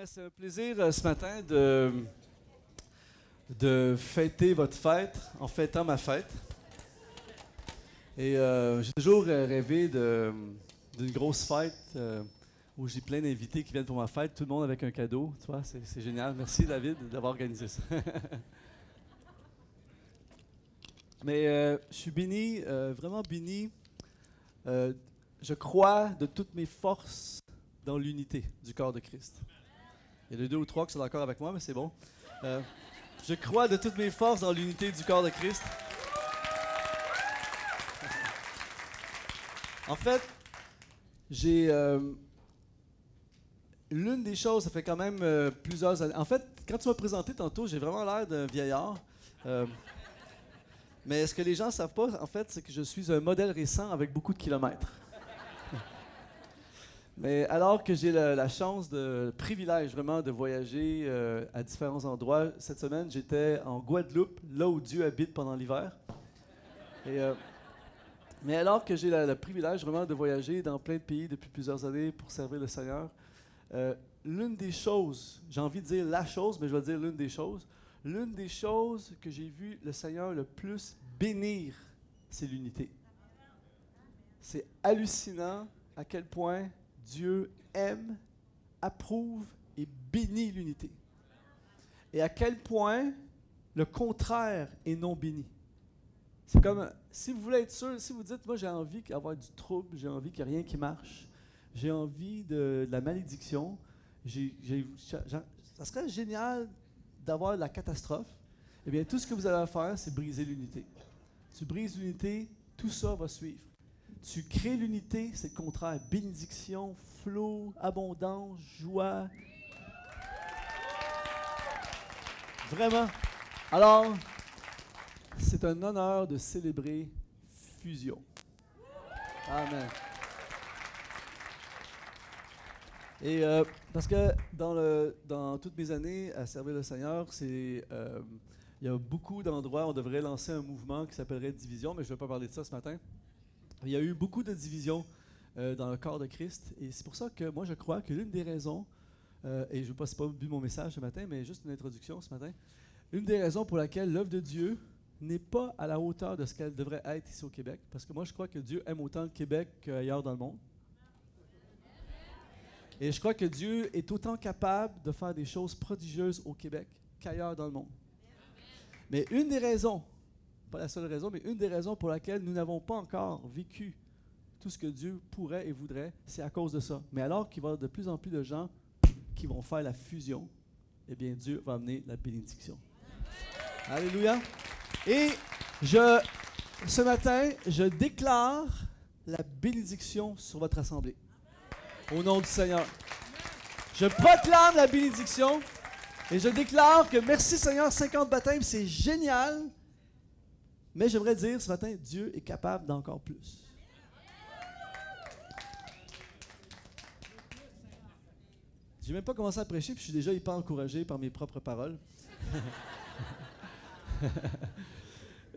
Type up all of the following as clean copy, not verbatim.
Bien, c'est un plaisir ce matin de fêter votre fête en fêtant ma fête. Et j'ai toujours rêvé d'une grosse fête où j'ai plein d'invités qui viennent pour ma fête, tout le monde avec un cadeau. Tu vois, c'est génial. Merci David d'avoir organisé ça. Mais je suis béni, vraiment béni. Je crois de toutes mes forces dans l'unité du corps de Christ. Il y a deux ou trois qui sont d'accord avec moi, mais c'est bon. Je crois de toutes mes forces dans l'unité du corps de Christ. En fait, j'ai l'une des choses, ça fait quand même plusieurs années. En fait, quand tu m'as présenté tantôt, j'ai vraiment l'air d'un vieillard. Mais ce que les gens ne savent pas, en fait, c'est que je suis un modèle récent avec beaucoup de kilomètres. Mais alors que j'ai la chance, le privilège vraiment de voyager à différents endroits, cette semaine, j'étais en Guadeloupe, là où Dieu habite pendant l'hiver. Mais alors que j'ai le privilège vraiment de voyager dans plein de pays depuis plusieurs années pour servir le Seigneur, l'une des choses, j'ai envie de dire la chose, mais je vais dire l'une des choses que j'ai vu le Seigneur le plus bénir, c'est l'unité. C'est hallucinant à quel point Dieu aime, approuve et bénit l'unité. Et à quel point le contraire est non béni. C'est comme, si vous voulez être sûr, si vous dites, moi j'ai envie d'avoir du trouble, j'ai envie qu'il n'y ait rien qui marche, j'ai envie de la malédiction, ça serait génial d'avoir la catastrophe, eh bien tout ce que vous avez à faire, c'est briser l'unité. Tu brises l'unité, tout ça va suivre. Tu crées l'unité, c'est le contraire. Bénédiction, flot, abondance, joie. Vraiment. Alors, c'est un honneur de célébrer Fusion. Amen. Et parce que dans toutes mes années à servir le Seigneur, il y a beaucoup d'endroits où on devrait lancer un mouvement qui s'appellerait Division, mais je ne vais pas parler de ça ce matin. Il y a eu beaucoup de divisions dans le corps de Christ. Et c'est pour ça que moi, je crois que l'une des raisons, et je n'ai pas bu mon message ce matin, mais juste une introduction ce matin, une des raisons pour laquelle l'œuvre de Dieu n'est pas à la hauteur de ce qu'elle devrait être ici au Québec, parce que moi, je crois que Dieu aime autant le Québec qu'ailleurs dans le monde. Et je crois que Dieu est autant capable de faire des choses prodigieuses au Québec qu'ailleurs dans le monde. Mais une des raisons, pas la seule raison, mais une des raisons pour laquelle nous n'avons pas encore vécu tout ce que Dieu pourrait et voudrait, c'est à cause de ça. Mais alors qu'il va y avoir de plus en plus de gens qui vont faire la fusion, eh bien Dieu va amener la bénédiction. Alléluia. Et ce matin, je déclare la bénédiction sur votre assemblée. Au nom du Seigneur. Je proclame la bénédiction et je déclare que merci Seigneur, 50 baptêmes, c'est génial. Mais j'aimerais dire ce matin, Dieu est capable d'encore plus. Je n'ai même pas commencé à prêcher, puis je suis déjà hyper encouragé par mes propres paroles.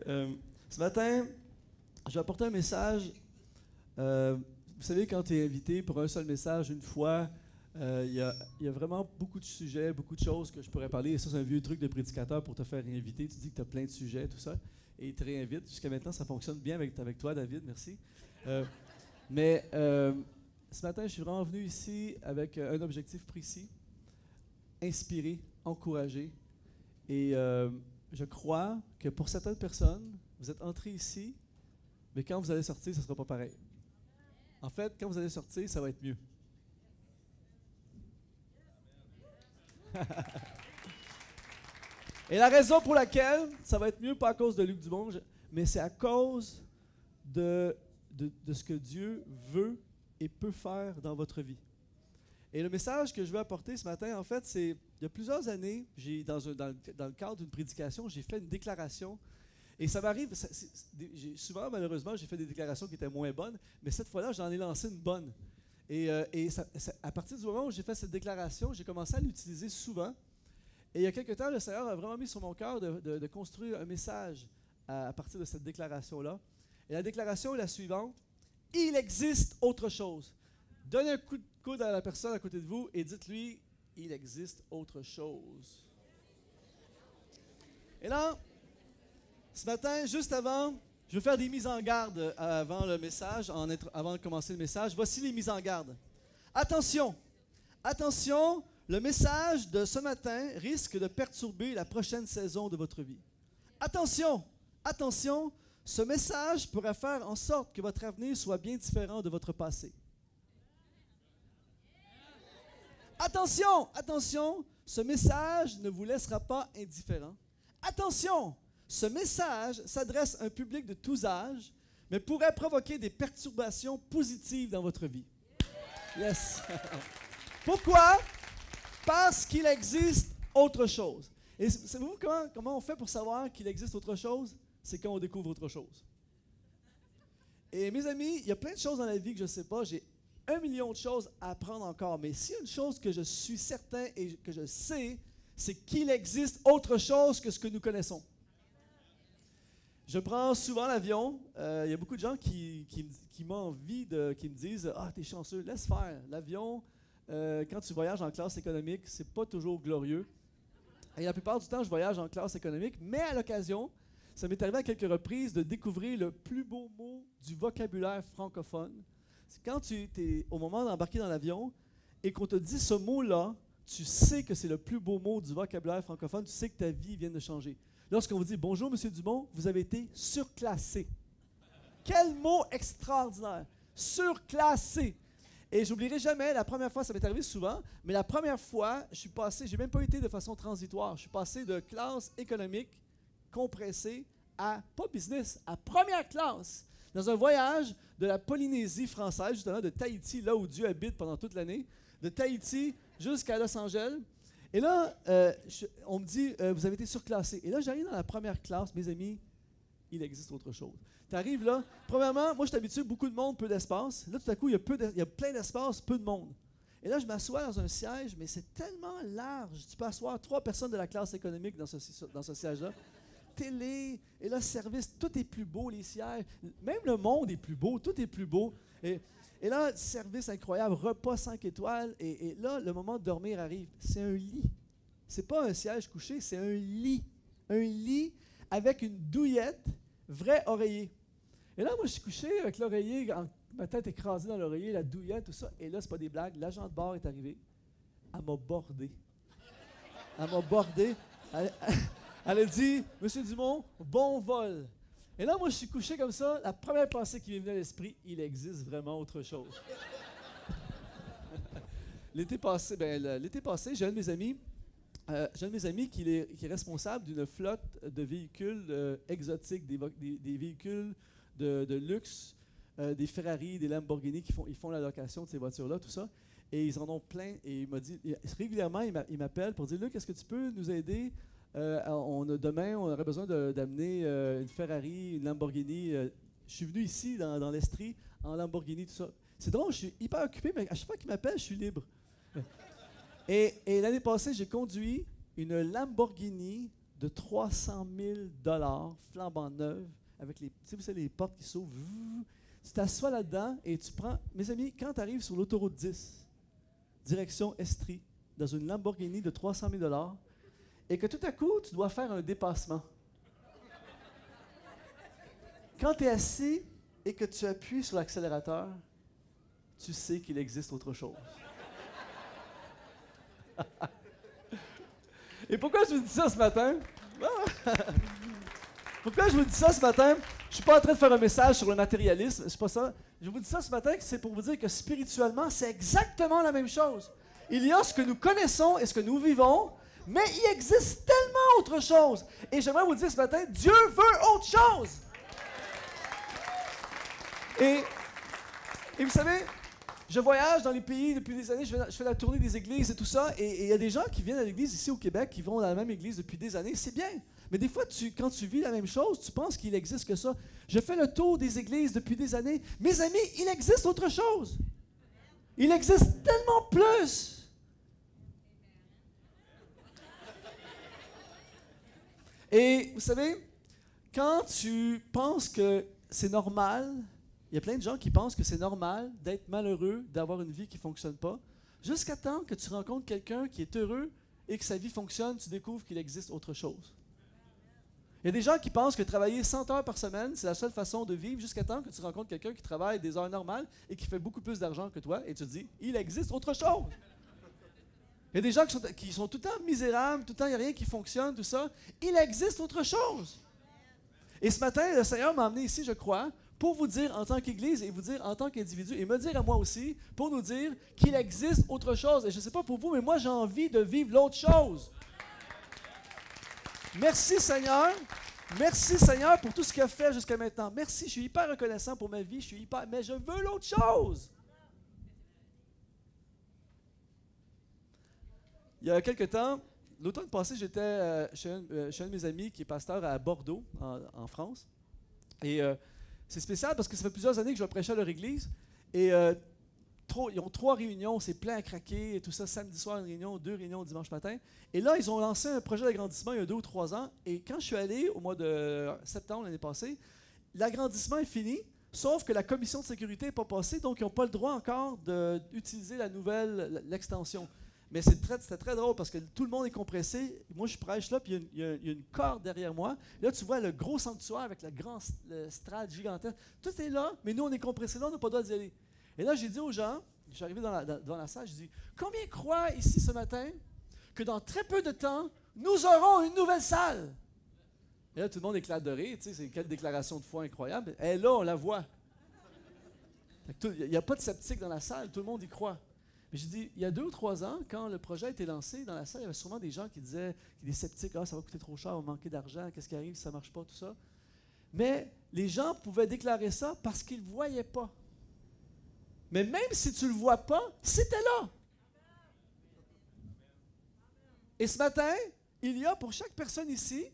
Ce matin, je vais apporter un message. Vous savez, quand tu es invité pour un seul message une fois, il y a vraiment beaucoup de sujets, beaucoup de choses que je pourrais parler. Et ça, c'est un vieux truc de prédicateur pour te faire inviter. Tu dis que tu as plein de sujets, tout ça. Et il te réinvite. Jusqu'à maintenant, ça fonctionne bien avec toi, David. Merci. Mais ce matin, je suis vraiment venu ici avec un objectif précis. Inspirer, encourager. Et je crois que pour certaines personnes, vous êtes entrés ici, mais quand vous allez sortir, ça ne sera pas pareil. En fait, quand vous allez sortir, ça va être mieux. Et la raison pour laquelle ça va être mieux, pas à cause de Luc Dumont, mais c'est à cause de ce que Dieu veut et peut faire dans votre vie. Et le message que je veux apporter ce matin, en fait, c'est, il y a plusieurs années, dans le cadre d'une prédication, j'ai fait une déclaration. Et ça m'arrive, souvent, malheureusement, j'ai fait des déclarations qui étaient moins bonnes, mais cette fois-là, j'en ai lancé une bonne. Et à partir du moment où j'ai fait cette déclaration, j'ai commencé à l'utiliser souvent. Et il y a quelque temps, le Seigneur a vraiment mis sur mon cœur de construire un message à partir de cette déclaration-là. Et la déclaration est la suivante. Il existe autre chose. Donnez un coup de coude à la personne à côté de vous et dites-lui, il existe autre chose. Et là, ce matin, juste avant, je veux faire des mises en garde avant le message, avant de commencer le message. Voici les mises en garde. Attention, attention, le message de ce matin risque de perturber la prochaine saison de votre vie. Attention, attention, ce message pourrait faire en sorte que votre avenir soit bien différent de votre passé. Attention, attention, ce message ne vous laissera pas indifférent. Attention, ce message s'adresse à un public de tous âges, mais pourrait provoquer des perturbations positives dans votre vie. Yes. Pourquoi? Parce qu'il existe autre chose. Et savez-vous comment on fait pour savoir qu'il existe autre chose? C'est quand on découvre autre chose. Et mes amis, il y a plein de choses dans la vie que je ne sais pas. J'ai 1 million de choses à apprendre encore. Mais s'il y a une chose que je suis certain et que je sais, c'est qu'il existe autre chose que ce que nous connaissons. Je prends souvent l'avion. Il y a beaucoup de gens qui m'envient, qui me disent « Ah, t'es chanceux, laisse faire. L'avion, quand tu voyages en classe économique, c'est pas toujours glorieux. » Et la plupart du temps, je voyage en classe économique, mais à l'occasion, ça m'est arrivé à quelques reprises de découvrir le plus beau mot du vocabulaire francophone. C'est quand tu es au moment d'embarquer dans l'avion et qu'on te dit ce mot-là, tu sais que c'est le plus beau mot du vocabulaire francophone, tu sais que ta vie vient de changer. Lorsqu'on vous dit « Bonjour, M. Dumont, vous avez été surclassé. » Quel mot extraordinaire! Surclassé! Et j'oublierai jamais, la première fois, ça m'est arrivé souvent, mais la première fois, je suis passé, j'ai même pas été de façon transitoire, je suis passé de classe économique compressée à, pas business, à première classe, dans un voyage de la Polynésie française, justement, de Tahiti, là où Dieu habite pendant toute l'année, de Tahiti jusqu'à Los Angeles. Et là, on me dit, vous avez été surclassé. Et là, j'arrive dans la première classe, mes amis, il existe autre chose. Tu arrives là, premièrement, moi je suis habitué, beaucoup de monde, peu d'espace. Là, tout à coup, il y a plein d'espace, peu de monde. Et là, je m'assois dans un siège, mais c'est tellement large. Tu peux asseoir 3 personnes de la classe économique dans ce siège-là. Télé, et là, service, tout est plus beau, les sièges. Même le monde est plus beau, tout est plus beau. Et là, service incroyable, repas 5 étoiles. Et là, le moment de dormir arrive. C'est un lit. C'est pas un siège couché, c'est un lit. Un lit avec une douillette, vrai oreiller. Et là, moi, je suis couché avec l'oreiller, ma tête écrasée dans l'oreiller, la douillette, tout ça. Et là, c'est pas des blagues. L'agent de bord est arrivé. Elle m'a bordé. Elle m'a bordé. Elle a dit, « Monsieur Dumont, bon vol. » Et là, moi, je suis couché comme ça. La première pensée qui m'est venue à l'esprit, il existe vraiment autre chose. L'été passé, j'ai un de mes amis qui est responsable d'une flotte de véhicules exotiques, des véhicules de luxe, des Ferrari, des Lamborghini, ils font la location de ces voitures-là, tout ça. Et ils en ont plein. Et il m'a dit, régulièrement, il m'appelle pour dire, « Luc, est-ce que tu peux nous aider? Demain, on aurait besoin d'amener une Ferrari, une Lamborghini. Je suis venu ici, dans l'Estrie, en Lamborghini, tout ça. » C'est drôle, je suis hyper occupé, mais à chaque fois qu'il m'appelle, je suis libre. Et l'année passée, j'ai conduit une Lamborghini de 300 000 $, flambant neuve, avec les portes qui s'ouvrent. Tu t'assois là-dedans et tu prends... Mes amis, quand tu arrives sur l'autoroute 10, direction Estrie, dans une Lamborghini de 300 000 $, et que tout à coup, tu dois faire un dépassement. Quand tu es assis et que tu appuies sur l'accélérateur, tu sais qu'il existe autre chose. Et pourquoi je vous dis ça ce matin? Pourquoi je vous dis ça ce matin? Je ne suis pas en train de faire un message sur le matérialisme, c'est pas ça. Je vous dis ça ce matin, c'est pour vous dire que spirituellement, c'est exactement la même chose. Il y a ce que nous connaissons et ce que nous vivons, mais il existe tellement autre chose. Et j'aimerais vous dire ce matin, Dieu veut autre chose. Et vous savez, je voyage dans les pays depuis des années, je fais la tournée des églises et tout ça, et il y a des gens qui viennent à l'église ici au Québec, qui vont dans la même église depuis des années, c'est bien. Mais des fois, quand tu vis la même chose, tu penses qu'il n'existe que ça. Je fais le tour des églises depuis des années. Mes amis, il existe autre chose. Il existe tellement plus. Et vous savez, quand tu penses que c'est normal, il y a plein de gens qui pensent que c'est normal d'être malheureux, d'avoir une vie qui ne fonctionne pas. Jusqu'à temps que tu rencontres quelqu'un qui est heureux et que sa vie fonctionne, tu découvres qu'il existe autre chose. Il y a des gens qui pensent que travailler 100 heures par semaine, c'est la seule façon de vivre jusqu'à temps que tu rencontres quelqu'un qui travaille des heures normales et qui fait beaucoup plus d'argent que toi et tu te dis, il existe autre chose. Il y a des gens qui sont tout le temps misérables, tout le temps il n'y a rien qui fonctionne, tout ça. Il existe autre chose. Et ce matin, le Seigneur m'a amené ici, je crois, pour vous dire en tant qu'Église et vous dire en tant qu'individu et me dire à moi aussi, pour nous dire qu'il existe autre chose. Et je ne sais pas pour vous, mais moi j'ai envie de vivre l'autre chose. Merci Seigneur. Merci Seigneur pour tout ce qu'il a fait jusqu'à maintenant. Merci, je suis hyper reconnaissant pour ma vie, mais je veux l'autre chose. Il y a quelques temps, l'automne passé, j'étais chez un de mes amis qui est pasteur à Bordeaux, en France. Et c'est spécial parce que ça fait plusieurs années que je vais prêcher à leur église. Et ils ont 3 réunions, c'est plein à craquer et tout ça. Samedi soir, une réunion, 2 réunions dimanche matin. Et là, ils ont lancé un projet d'agrandissement il y a 2 ou 3 ans. Et quand je suis allé au mois de septembre l'année passée, l'agrandissement est fini, sauf que la commission de sécurité n'est pas passée, donc ils n'ont pas le droit encore d'utiliser l'extension. Mais c'était très drôle parce que tout le monde est compressé. Moi, je prêche là, puis il y a une corde derrière moi. Là, tu vois le gros sanctuaire avec le strade gigantesque. Tout est là, mais nous, on est compressés là, on n'a pas le droit d'y aller. Et là, j'ai dit aux gens, je suis arrivé devant la salle, j'ai dit, combien croient ici ce matin que dans très peu de temps, nous aurons une nouvelle salle? Et là, tout le monde éclate de rire, tu sais, c'est quelle déclaration de foi incroyable. Et là, on la voit. Il n'y a pas de sceptique dans la salle, tout le monde y croit. Mais j'ai dit, il y a 2 ou 3 ans, quand le projet a été lancé, dans la salle, il y avait sûrement des gens qui disaient, des sceptiques, ça va coûter trop cher, on va manquer d'argent, qu'est-ce qui arrive si ça ne marche pas, tout ça. Mais les gens pouvaient déclarer ça parce qu'ils ne voyaient pas. Mais même si tu ne le vois pas, c'était là. Et ce matin, il y a pour chaque personne ici,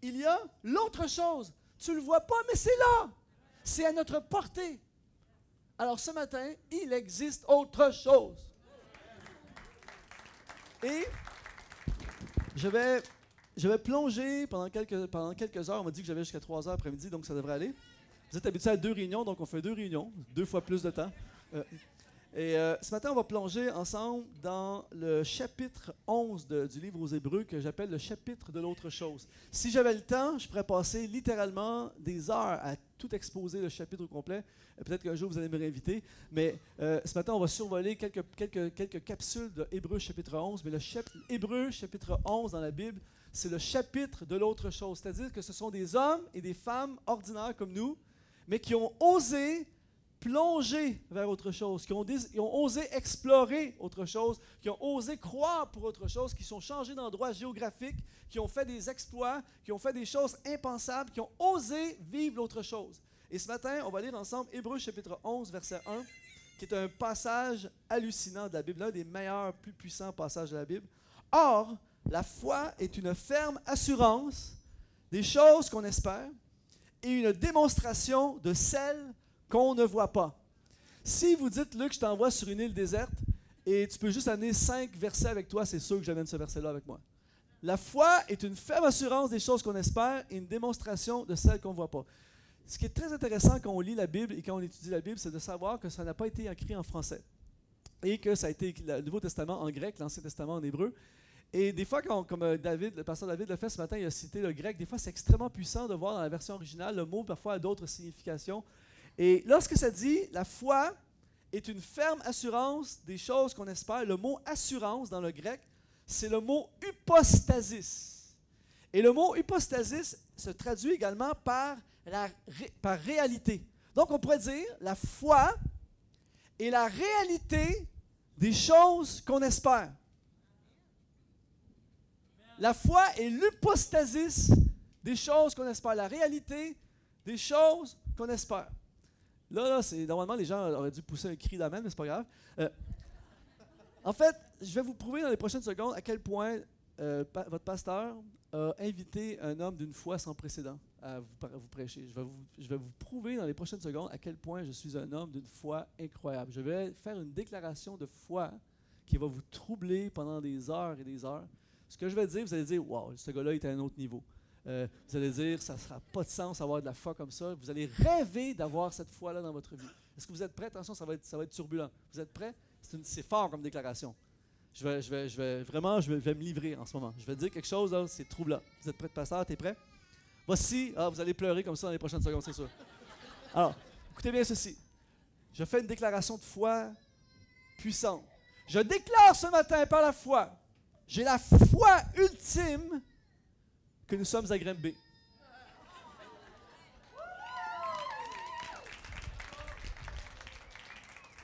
il y a l'autre chose. Tu ne le vois pas, mais c'est là. C'est à notre portée. Alors ce matin, il existe autre chose. Et je vais plonger pendant quelques heures. On m'a dit que j'avais jusqu'à 3 heures après-midi, donc ça devrait aller. Vous êtes habitués à 2 réunions, donc on fait 2 réunions, 2 fois plus de temps. Ce matin, on va plonger ensemble dans le chapitre 11 du livre aux Hébreux que j'appelle le chapitre de l'autre chose. Si j'avais le temps, je pourrais passer littéralement des heures à tout exposer le chapitre au complet. Peut-être qu'un jour, vous allez me réinviter. Mais ce matin, on va survoler quelques capsules de Hébreux chapitre 11. Mais le Hébreux chapitre 11 dans la Bible, c'est le chapitre de l'autre chose. C'est-à-dire que ce sont des hommes et des femmes ordinaires comme nous, mais qui ont osé plonger vers autre chose, qui ont osé explorer autre chose, qui ont osé croire pour autre chose, qui sont changés d'endroit géographique, qui ont fait des exploits, qui ont fait des choses impensables, qui ont osé vivre l'autre chose. Et ce matin, on va lire ensemble Hébreux chapitre 11, verset 1, qui est un passage hallucinant de la Bible, l'un des meilleurs, plus puissants passages de la Bible. Or, la foi est une ferme assurance des choses qu'on espère et une démonstration de celles qu'on ne voit pas. Si vous dites, Luc, je t'envoie sur une île déserte et tu peux juste amener 5 versets avec toi, c'est sûr que j'amène ce verset-là avec moi. La foi est une ferme assurance des choses qu'on espère et une démonstration de celles qu'on ne voit pas. Ce qui est très intéressant quand on lit la Bible et quand on étudie la Bible, c'est de savoir que ça n'a pas été écrit en français et que ça a été le Nouveau Testament en grec, l'Ancien Testament en hébreu. Et des fois, comme le pasteur David l'a fait ce matin, il a cité le grec, des fois c'est extrêmement puissant de voir dans la version originale, le mot parfois a d'autres significations. Et lorsque ça dit « la foi est une ferme assurance des choses qu'on espère », le mot « assurance » dans le grec, c'est le mot « hypostasis ». Et le mot « hypostasis » se traduit également par réalité. Donc on pourrait dire « la foi est la réalité des choses qu'on espère ». La foi est l'hypostasis des choses qu'on espère, la réalité des choses qu'on espère. Là, normalement, les gens auraient dû pousser un cri d'amen, mais c'est pas grave. En fait, je vais vous prouver dans les prochaines secondes à quel point votre pasteur a invité un homme d'une foi sans précédent à vous prêcher. Je vais vous prouver dans les prochaines secondes à quel point je suis un homme d'une foi incroyable. Je vais faire une déclaration de foi qui va vous troubler pendant des heures et des heures. Ce que je vais dire, vous allez dire « Wow, ce gars-là est à un autre niveau ». Vous allez dire, ça ne sera pas de sens d'avoir de la foi comme ça. Vous allez rêver d'avoir cette foi-là dans votre vie. Est-ce que vous êtes prêts? Attention, ça va être turbulent. Vous êtes prêts? C'est fort comme déclaration. Je vais me livrer en ce moment. Je vais dire quelque chose, là, c'est troublant. Vous êtes prêts, pasteur? T'es prêt? Voici, vous allez pleurer comme ça dans les prochaines secondes, c'est sûr. Alors, écoutez bien ceci. Je fais une déclaration de foi puissante. Je déclare ce matin par la foi, j'ai la foi ultime que nous sommes à Granby.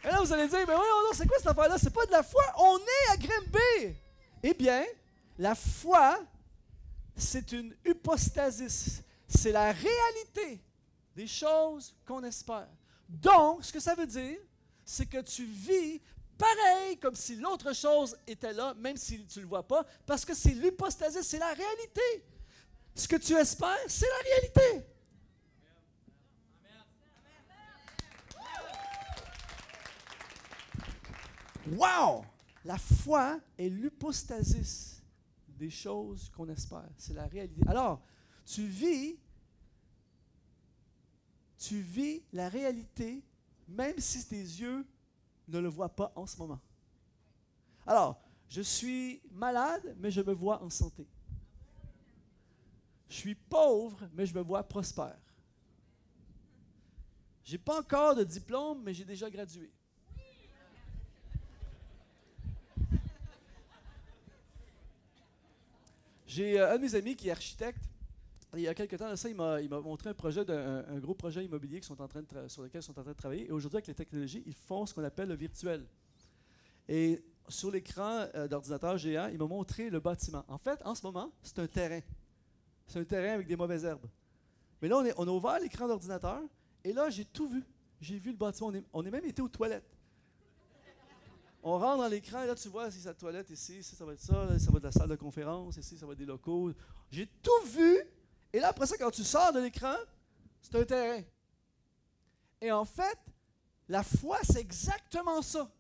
Et là, vous allez dire, mais oui, non, c'est quoi cette affaire-là? C'est pas de la foi, on est à Granby. Eh bien, la foi, c'est une hypostasis. C'est la réalité des choses qu'on espère. Donc, ce que ça veut dire, c'est que tu vis pareil comme si l'autre chose était là, même si tu ne le vois pas, parce que c'est l'hypostasis, c'est la réalité. Ce que tu espères, c'est la réalité. Wow! La foi est l'hypostasis des choses qu'on espère. C'est la réalité. Alors, tu vis la réalité même si tes yeux ne le voient pas en ce moment. Alors, je suis malade, mais je me vois en santé. Je suis pauvre, mais je me vois prospère. Je n'ai pas encore de diplôme, mais j'ai déjà gradué. J'ai un de mes amis qui est architecte. Il y a quelques temps de ça, il m'a montré un gros projet immobilier sur lequel ils sont en train de travailler. Et aujourd'hui, avec les technologies, ils font ce qu'on appelle le virtuel. Et sur l'écran d'ordinateur géant, il m'a montré le bâtiment. En fait, en ce moment, c'est un terrain. C'est un terrain avec des mauvaises herbes. Mais là, on a ouvert l'écran d'ordinateur et là, j'ai tout vu. J'ai vu le bâtiment. On est même été aux toilettes. On rentre dans l'écran et là, tu vois, ici, c'est la toilette, ici, ça va être ça, là, ça va être la salle de conférence, ici, ça va être des locaux. J'ai tout vu. Et là, après ça, quand tu sors de l'écran, c'est un terrain. Et en fait, la foi, c'est exactement ça.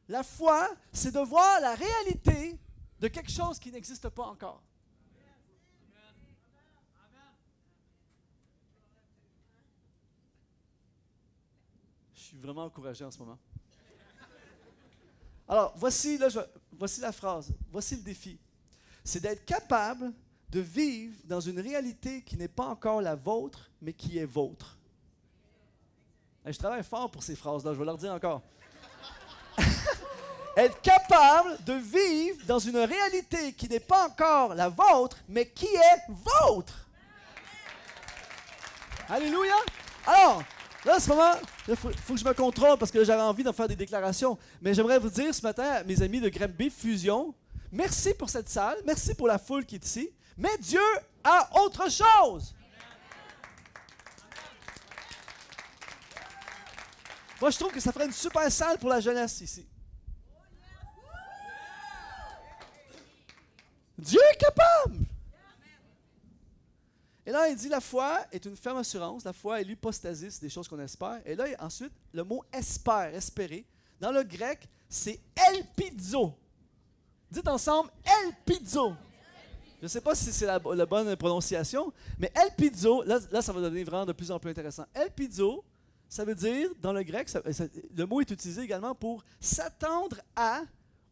La foi, c'est de voir la réalité de quelque chose qui n'existe pas encore. Je suis vraiment encouragé en ce moment. Alors, voici la phrase, voici le défi. C'est d'être capable de vivre dans une réalité qui n'est pas encore la vôtre, mais qui est vôtre. Je travaille fort pour ces phrases-là, je vais leur dire encore. Être capable de vivre dans une réalité qui n'est pas encore la vôtre, mais qui est vôtre. Alléluia! Alors, là, en ce moment, il faut que je me contrôle parce que j'avais envie de faire des déclarations. Mais j'aimerais vous dire ce matin, mes amis de Granby Fusion, merci pour cette salle, merci pour la foule qui est ici, mais Dieu a autre chose. Moi, je trouve que ça ferait une super salle pour la jeunesse ici. Dieu est capable. Et là, il dit la foi est une ferme assurance. La foi est l'hypostasis des choses qu'on espère. Et là, ensuite, le mot espère, espérer, dans le grec, c'est elpizo. Dites ensemble, elpizo. Je ne sais pas si c'est la bonne prononciation, mais elpizo, là, ça va devenir vraiment de plus en plus intéressant. Elpizo, ça veut dire, dans le grec, le mot est utilisé également pour s'attendre à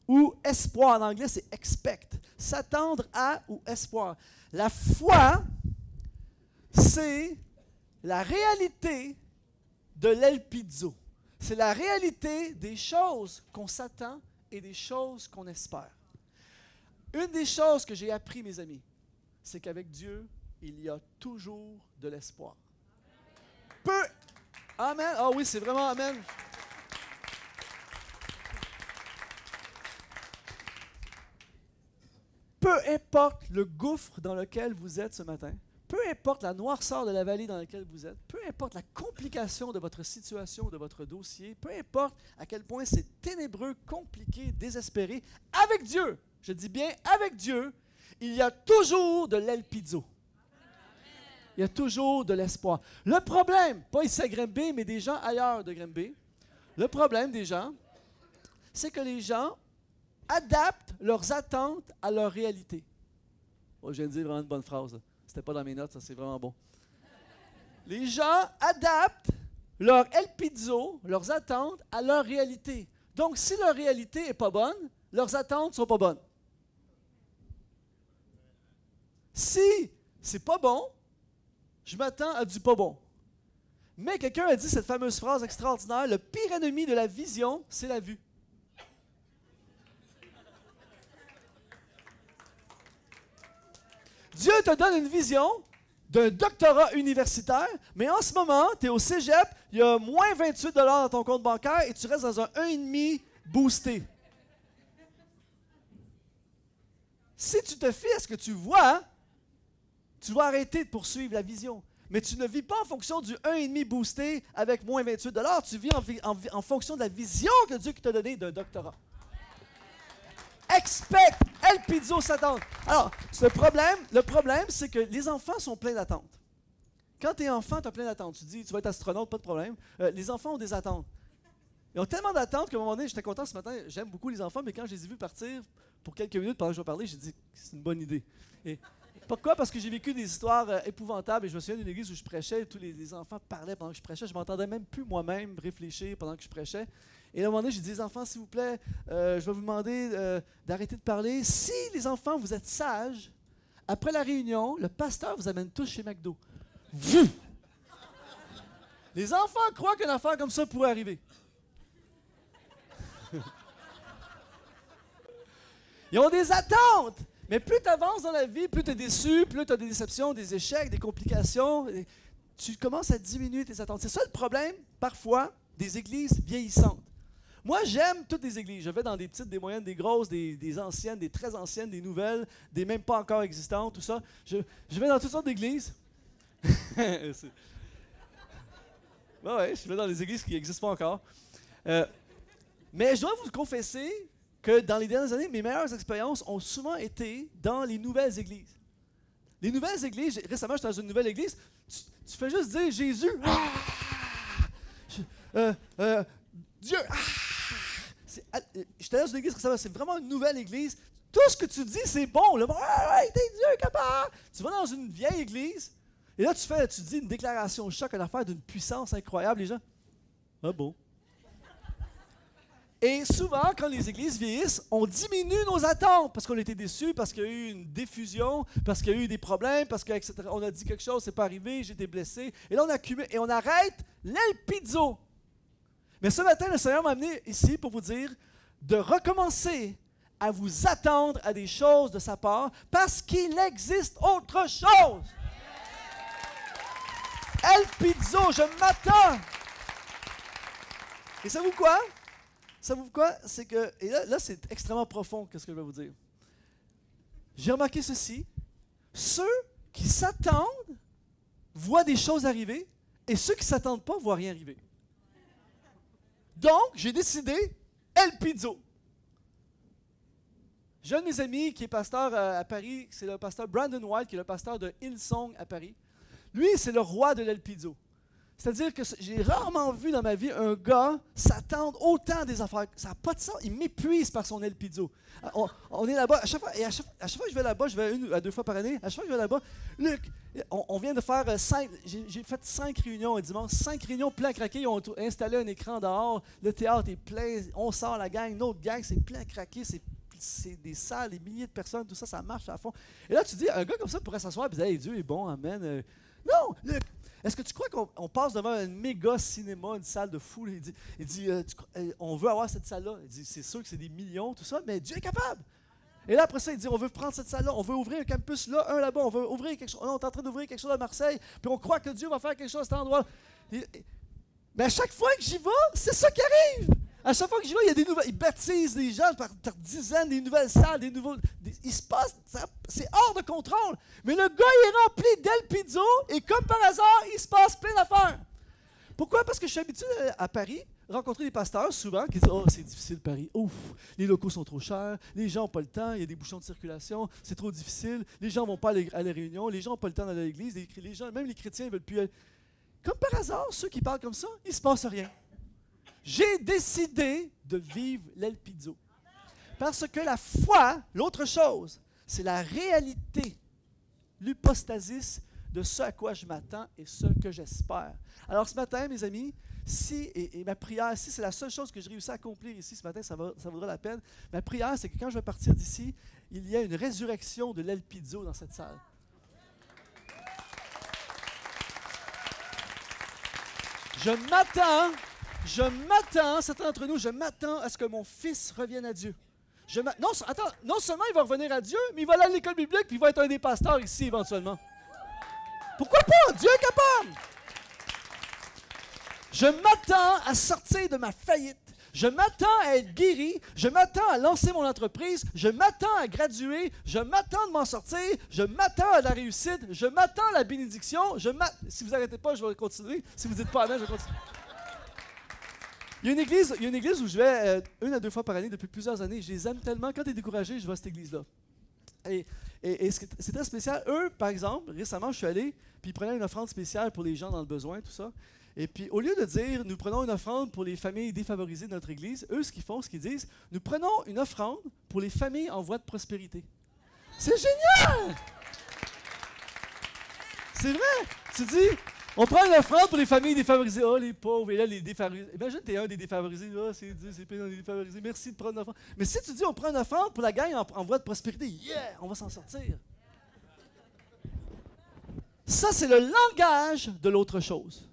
ou espoir. En anglais, c'est expect. S'attendre à ou espoir. La foi, c'est la réalité de l'elpizo. C'est la réalité des choses qu'on s'attend et des choses qu'on espère. Une des choses que j'ai appris, mes amis, c'est qu'avec Dieu, il y a toujours de l'espoir. Amen. Ah oui, c'est vraiment amen. Peu importe le gouffre dans lequel vous êtes ce matin, peu importe la noirceur de la vallée dans laquelle vous êtes, peu importe la complication de votre situation, de votre dossier, peu importe à quel point c'est ténébreux, compliqué, désespéré, avec Dieu, je dis bien avec Dieu, il y a toujours de l'elpizo. Il y a toujours de l'espoir. Le problème, pas ici à Granby, mais des gens ailleurs de Granby, le problème des gens, c'est que les gens adaptent leurs attentes à leur réalité. Oh, je viens de dire vraiment une bonne phrase. Là. C'était pas dans mes notes, ça c'est vraiment bon. Les gens adaptent leur elpizo, leurs attentes à leur réalité. Donc, si leur réalité n'est pas bonne, leurs attentes ne sont pas bonnes. Si c'est pas bon, je m'attends à du pas bon. Mais quelqu'un a dit cette fameuse phrase extraordinaire, le pire ennemi de la vision, c'est la vue. Dieu te donne une vision d'un doctorat universitaire, mais en ce moment, tu es au cégep, il y a moins 28 $ dans ton compte bancaire et tu restes dans un 1,5 boosté. Si tu te fies à ce que tu vois, tu vas arrêter de poursuivre la vision. Mais tu ne vis pas en fonction du 1,5 boosté avec moins 28 $, tu vis en fonction de la vision que Dieu t'a donnée d'un doctorat. Expect, El Pizzo s'attend. Alors, le problème, c'est que les enfants sont pleins d'attentes. Quand tu es enfant, tu as plein d'attentes. Tu dis, tu vas être astronaute, pas de problème. Les enfants ont des attentes. Ils ont tellement d'attentes qu'à un moment donné, j'étais content ce matin, j'aime beaucoup les enfants, mais quand je les ai vus partir pour quelques minutes pendant que je vais parler, j'ai dit, c'est une bonne idée. Et pourquoi? Parce que j'ai vécu des histoires épouvantables et je me souviens d'une église où je prêchais, tous les enfants parlaient pendant que je prêchais, je m'entendais même plus moi-même réfléchir pendant que je prêchais. Et à un moment donné, j'ai dit, les enfants, s'il vous plaît, je vais vous demander d'arrêter de parler. Si les enfants, vous êtes sages, après la réunion, le pasteur vous amène tous chez McDo. Vous! Les enfants croient qu'une affaire comme ça pourrait arriver. Ils ont des attentes. Mais plus tu avances dans la vie, plus tu es déçu, plus tu as des déceptions, des échecs, des complications. Tu commences à diminuer tes attentes. C'est ça le problème, parfois, des églises vieillissantes. Moi, j'aime toutes les églises. Je vais dans des petites, des moyennes, des grosses, des anciennes, des très anciennes, des nouvelles, des même pas encore existantes, tout ça. Je vais dans toutes sortes d'églises. Ouais, je vais dans des églises qui n'existent pas encore. Mais je dois vous confesser que dans les dernières années, mes meilleures expériences ont souvent été dans les nouvelles églises. Les nouvelles églises, récemment, j'étais dans une nouvelle église, tu fais juste dire Jésus, Dieu, j'étais dans une église récemment, c'est vraiment une nouvelle église. Tout ce que tu dis, c'est bon. Le monde, t'es Dieu capable. Tu vas dans une vieille église, et là, tu dis une déclaration choc, une affaire d'une puissance incroyable. Les gens, ah bon? Et souvent, quand les églises vieillissent, on diminue nos attentes parce qu'on était déçus, parce qu'il y a eu une diffusion, parce qu'il y a eu des problèmes, parce qu'on a dit quelque chose, c'est pas arrivé, j'ai été blessé. Et là, on accumule et on arrête l'El Pizzo. Mais ce matin, le Seigneur m'a amené ici pour vous dire de recommencer à vous attendre à des choses de sa part parce qu'il existe autre chose. El Pizzo, je m'attends. Et savez-vous quoi? Savez-vous quoi? C'est que, et là c'est extrêmement profond, qu'est-ce que je vais vous dire. J'ai remarqué ceci. Ceux qui s'attendent voient des choses arriver et ceux qui ne s'attendent pas ne voient rien arriver. Donc, j'ai décidé, El Pizzo. J'ai un de mes amis qui est pasteur à Paris, c'est le pasteur Brandon White, qui est le pasteur de Hillsong à Paris. Lui, c'est le roi de l'El Pizzo. C'est-à-dire que j'ai rarement vu dans ma vie un gars s'attendre autant des affaires. Ça n'a pas de sens. Il m'épuise par son El Pizzo. On est là-bas. À chaque fois que je vais là-bas, je vais 1 à 2 fois par année. À chaque fois que je vais là-bas, Luc, on vient de faire 5. J'ai fait 5 réunions un dimanche. 5 réunions plein craqué. Ils ont installé un écran dehors. Le théâtre est plein. On sort la gang. Notre gang, c'est plein craqué. C'est des salles, des milliers de personnes. Tout ça, ça marche à fond. Et là, tu dis, un gars comme ça pourrait s'asseoir et dire, hey, Dieu est bon, amen. Non, Luc. Est-ce que tu crois qu'on passe devant un méga cinéma, une salle de fou? Il dit on veut avoir cette salle-là. Il dit, c'est sûr que c'est des millions, tout ça, mais Dieu est capable. Et là, après ça, il dit, on veut prendre cette salle-là, on veut ouvrir un campus là, un là-bas, on veut ouvrir quelque chose. On est en train d'ouvrir quelque chose à Marseille, puis on croit que Dieu va faire quelque chose à cet endroit. Mais à chaque fois que j'y vais, c'est ça qui arrive. À chaque fois que j'y vais, il y a des nouvelles. Ils baptisent les gens par dizaines, des nouvelles salles, il se passe, c'est hors de contrôle. Mais le gars, il est rempli d'El Pizzo et comme par hasard, il se passe plein d'affaires. Pourquoi? Parce que je suis habitué à Paris, rencontrer des pasteurs souvent qui disent, oh, c'est difficile Paris, ouf, les locaux sont trop chers, les gens n'ont pas le temps, il y a des bouchons de circulation, c'est trop difficile, les gens ne vont pas à les réunions, les gens n'ont pas le temps d'aller à l'église, les gens, même les chrétiens ne veulent plus aller. Comme par hasard, ceux qui parlent comme ça, il ne se passe rien. J'ai décidé de vivre l'El Pizzo. Parce que la foi, l'autre chose, c'est la réalité, l'hypostasis de ce à quoi je m'attends et ce que j'espère. Alors ce matin, mes amis, et ma prière, si c'est la seule chose que j'ai réussi à accomplir ici ce matin, ça vaudra la peine. Ma prière, c'est que quand je vais partir d'ici, il y a une résurrection de l'El Pizzo dans cette salle. Je m'attends, certains d'entre nous, je m'attends à ce que mon fils revienne à Dieu. Non seulement il va revenir à Dieu, mais il va aller à l'école biblique puis il va être un des pasteurs ici éventuellement. Pourquoi pas? Dieu est capable! Je m'attends à sortir de ma faillite. Je m'attends à être guéri. Je m'attends à lancer mon entreprise. Je m'attends à graduer. Je m'attends de m'en sortir. Je m'attends à la réussite. Je m'attends à la bénédiction. Si vous n'arrêtez pas, je vais continuer. Si vous ne dites pas amen, je vais continuer. Il y a une église où je vais 1 à 2 fois par année depuis plusieurs années. Je les aime tellement. Quand tu es découragé, je vais à cette église-là. Et c'est très spécial. Eux, par exemple, récemment, je suis allé, puis ils prenaient une offrande spéciale pour les gens dans le besoin, tout ça. Et puis, au lieu de dire, nous prenons une offrande pour les familles défavorisées de notre Église, eux, ce qu'ils disent, nous prenons une offrande pour les familles en voie de prospérité. C'est génial! C'est vrai! Tu dis, on prend une offrande pour les familles défavorisées. Oh, les pauvres, et là, les défavorisés. Imagine, tu es un des défavorisés. Oh, c'est dur, c'est pire dans les défavorisés. Merci de prendre une offrande. Mais si tu dis, on prend une offrande pour la gang en voie de prospérité, yeah, on va s'en sortir. Ça, c'est le langage de l'autre chose.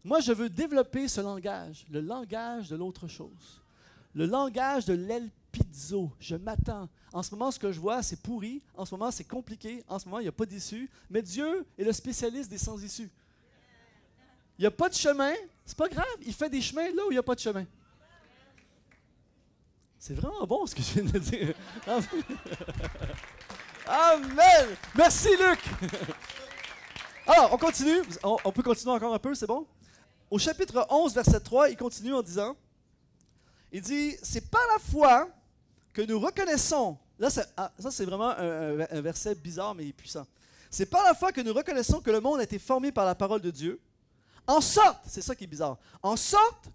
Moi, je veux développer ce langage, le langage de l'autre chose. Le langage de l'El Pizzo. Je m'attends. En ce moment, ce que je vois, c'est pourri. En ce moment, c'est compliqué. En ce moment, il n'y a pas d'issue. Mais Dieu est le spécialiste des sans-issues. Il n'y a pas de chemin. C'est pas grave. Il fait des chemins là où il n'y a pas de chemin. C'est vraiment bon ce que je viens de dire. Amen! Merci, Luc! Alors, on continue. On peut continuer encore un peu, c'est bon? Au chapitre 11, verset 3, il continue en disant, il dit, c'est par la foi que nous reconnaissons, là, ça c'est vraiment un verset bizarre mais puissant. C'est par la foi que nous reconnaissons que le monde a été formé par la parole de Dieu, en sorte, c'est ça qui est bizarre, en sorte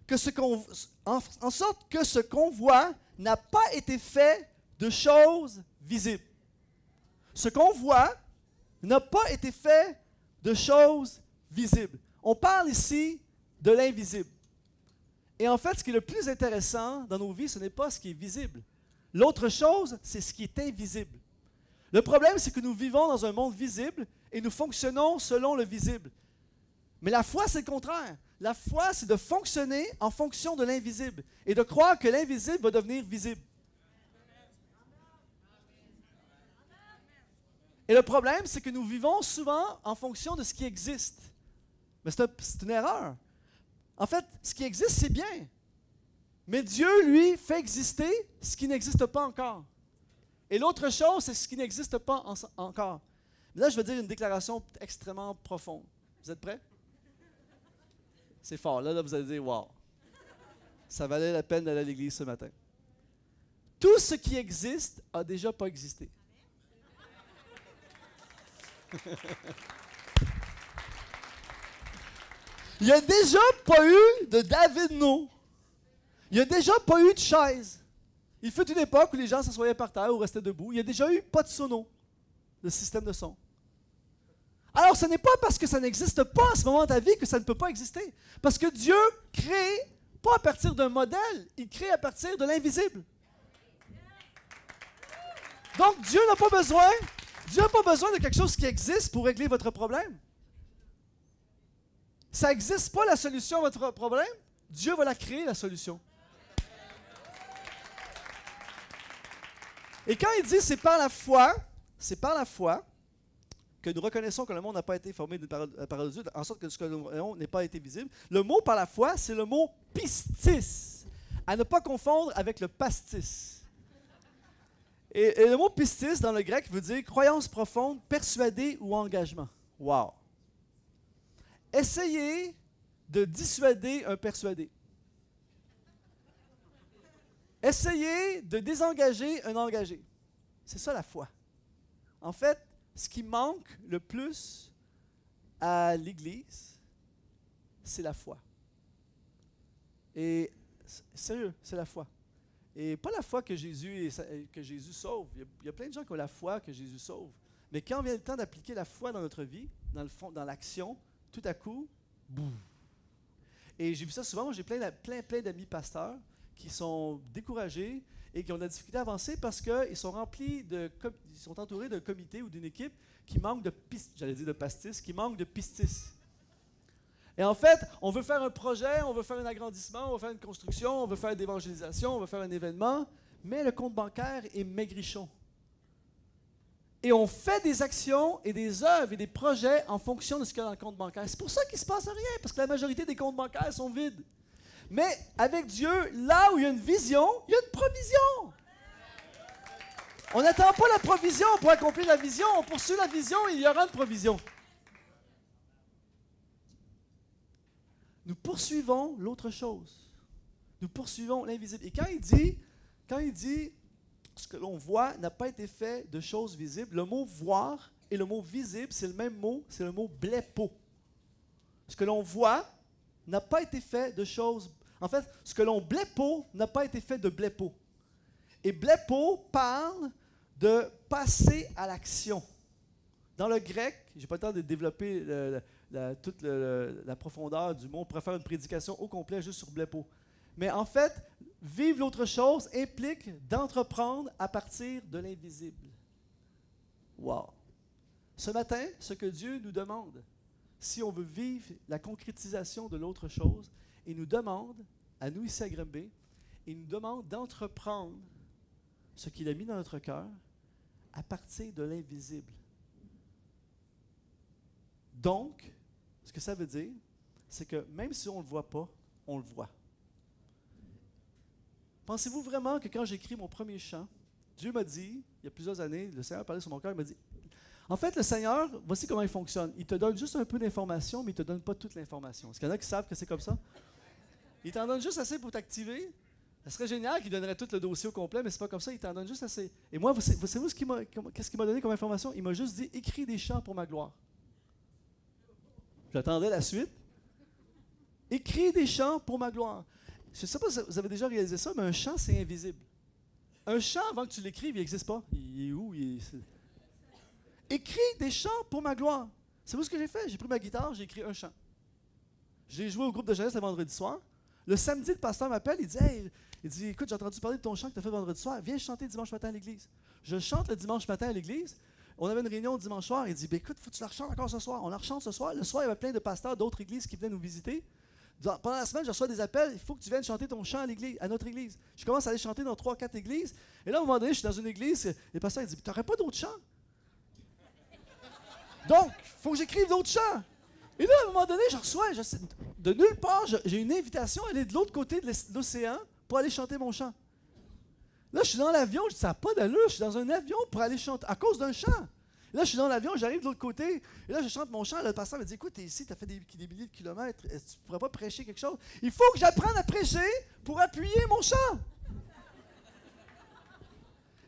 que ce qu'on voit n'a pas été fait de choses visibles. Ce qu'on voit n'a pas été fait de choses visibles. On parle ici de l'invisible. Et en fait, ce qui est le plus intéressant dans nos vies, ce n'est pas ce qui est visible. L'autre chose, c'est ce qui est invisible. Le problème, c'est que nous vivons dans un monde visible et nous fonctionnons selon le visible. Mais la foi, c'est le contraire. La foi, c'est de fonctionner en fonction de l'invisible et de croire que l'invisible va devenir visible. Et le problème, c'est que nous vivons souvent en fonction de ce qui existe. Mais c'est une erreur. En fait, ce qui existe, c'est bien. Mais Dieu, lui, fait exister ce qui n'existe pas encore. Et l'autre chose, c'est ce qui n'existe pas encore. Mais là, je vais dire une déclaration extrêmement profonde. Vous êtes prêts? C'est fort. Là, vous allez dire, wow, ça valait la peine d'aller à l'église ce matin. Tout ce qui existe a déjà pas existé. Il n'y a déjà pas eu de David No. Il n'y a déjà pas eu de chaise. Il fut une époque où les gens s'assoyaient par terre ou restaient debout. Il n'y a déjà eu pas de sono, de système de son. Alors, ce n'est pas parce que ça n'existe pas à ce moment de ta vie que ça ne peut pas exister. Parce que Dieu crée pas à partir d'un modèle, il crée à partir de l'invisible. Donc, Dieu n'a pas besoin de quelque chose qui existe pour régler votre problème. Ça n'existe pas la solution à votre problème. Dieu va la créer, la solution. Et quand il dit c'est par la foi que nous reconnaissons que le monde n'a pas été formé par la parole de Dieu, en sorte que ce que nous voyons n'ait pas été visible. Le mot par la foi, c'est le mot pistis, à ne pas confondre avec le pastis. Et le mot pistis dans le grec veut dire croyance profonde, persuadé ou engagement. Wow! Essayez de dissuader un persuadé. Essayez de désengager un engagé. C'est ça la foi. En fait, ce qui manque le plus à l'Église, c'est la foi. Et sérieux, c'est la foi. Et pas la foi que Jésus sauve. Il y a plein de gens qui ont la foi que Jésus sauve. Mais quand vient le temps d'appliquer la foi dans notre vie, dans le fond, dans l'action, tout à coup, boum. Et j'ai vu ça souvent, j'ai plein d'amis pasteurs qui sont découragés et qui ont de la difficulté à avancer parce qu'ils sont ils sont entourés d'un comité ou d'une équipe qui manque de pastis, qui manque de pistis. Et en fait, on veut faire un projet, on veut faire un agrandissement, on veut faire une construction, on veut faire de l'évangélisation, on veut faire un événement, mais le compte bancaire est maigrichon. Et on fait des actions et des œuvres et des projets en fonction de ce qu'il y a dans le compte bancaire. C'est pour ça qu'il ne se passe rien, parce que la majorité des comptes bancaires sont vides. Mais avec Dieu, là où il y a une vision, il y a une provision. On n'attend pas la provision pour accomplir la vision, on poursuit la vision et il y aura une provision. Nous poursuivons l'autre chose. Nous poursuivons l'invisible. Et quand il dit ce que l'on voit n'a pas été fait de choses visibles, le mot voir et le mot visible, c'est le même mot, c'est le mot blepo. Ce que l'on voit n'a pas été fait de choses. En fait, ce que l'on blepo n'a pas été fait de blepo. Et blepo parle de passer à l'action. Dans le grec, je n'ai pas le temps de développer toute la profondeur du mot. On pourrait faire une prédication au complet juste sur blepo. Mais en fait, vivre l'autre chose implique d'entreprendre à partir de l'invisible. Wow! Ce matin, ce que Dieu nous demande, si on veut vivre la concrétisation de l'autre chose, il nous demande, à nous ici à Granby, il nous demande d'entreprendre ce qu'il a mis dans notre cœur à partir de l'invisible. Donc, ce que ça veut dire, c'est que même si on ne le voit pas, on le voit. Pensez-vous vraiment que quand j'écris mon premier chant, Dieu m'a dit, il y a plusieurs années, le Seigneur parlait sur mon cœur, il m'a dit, en fait, le Seigneur, voici comment il fonctionne. Il te donne juste un peu d'informations, mais il ne te donne pas toute l'information. Est-ce qu'il y en a qui savent que c'est comme ça? Il t'en donne juste assez pour t'activer. Ça serait génial qu'il donnerait tout le dossier au complet, mais c'est pas comme ça, il t'en donne juste assez. Et moi, savez-vous qu'est-ce qu'il m'a donné comme information? Il m'a juste dit, écris des chants pour ma gloire. J'attendais la suite. Écris des chants pour ma gloire. Je ne sais pas si vous avez déjà réalisé ça, mais un chant, c'est invisible. Un chant, avant que tu l'écrives, il n'existe pas. Il est où? Écris des chants pour ma gloire. Savez-vous ce que j'ai fait? J'ai pris ma guitare, j'ai écrit un chant. J'ai joué au groupe de jeunesse le vendredi soir. Le samedi, le pasteur m'appelle, il dit, hey, écoute, j'ai entendu parler de ton chant que tu as fait le vendredi soir. Viens chanter dimanche matin à l'église. Je chante le dimanche matin à l'église. On avait une réunion dimanche soir. Il dit, écoute, faut que tu la rechantes encore ce soir. On la rechante ce soir. Le soir, il y avait plein de pasteurs d'autres églises qui venaient nous visiter. Pendant la semaine, je reçois des appels. Il faut que tu viennes chanter ton chant à notre église. Je commence à aller chanter dans 3-4 églises. Et là, à un moment donné, je suis dans une église. Et le pasteur, il dit, tu n'aurais pas d'autres chants? Donc, il faut que j'écrive d'autres chants. Et là, à un moment donné, je reçois, de nulle part, j'ai une invitation à aller de l'autre côté de l'océan pour aller chanter mon chant. Là, je suis dans l'avion, je dis, ça n'a pas d'allure, je suis dans un avion pour aller chanter, à cause d'un chant. Et là, je suis dans l'avion, j'arrive de l'autre côté, et là, je chante mon chant, le pasteur me dit, écoute, t'es ici, t'as fait des milliers de kilomètres, est-ce que tu ne pourrais pas prêcher quelque chose? Il faut que j'apprenne à prêcher pour appuyer mon chant.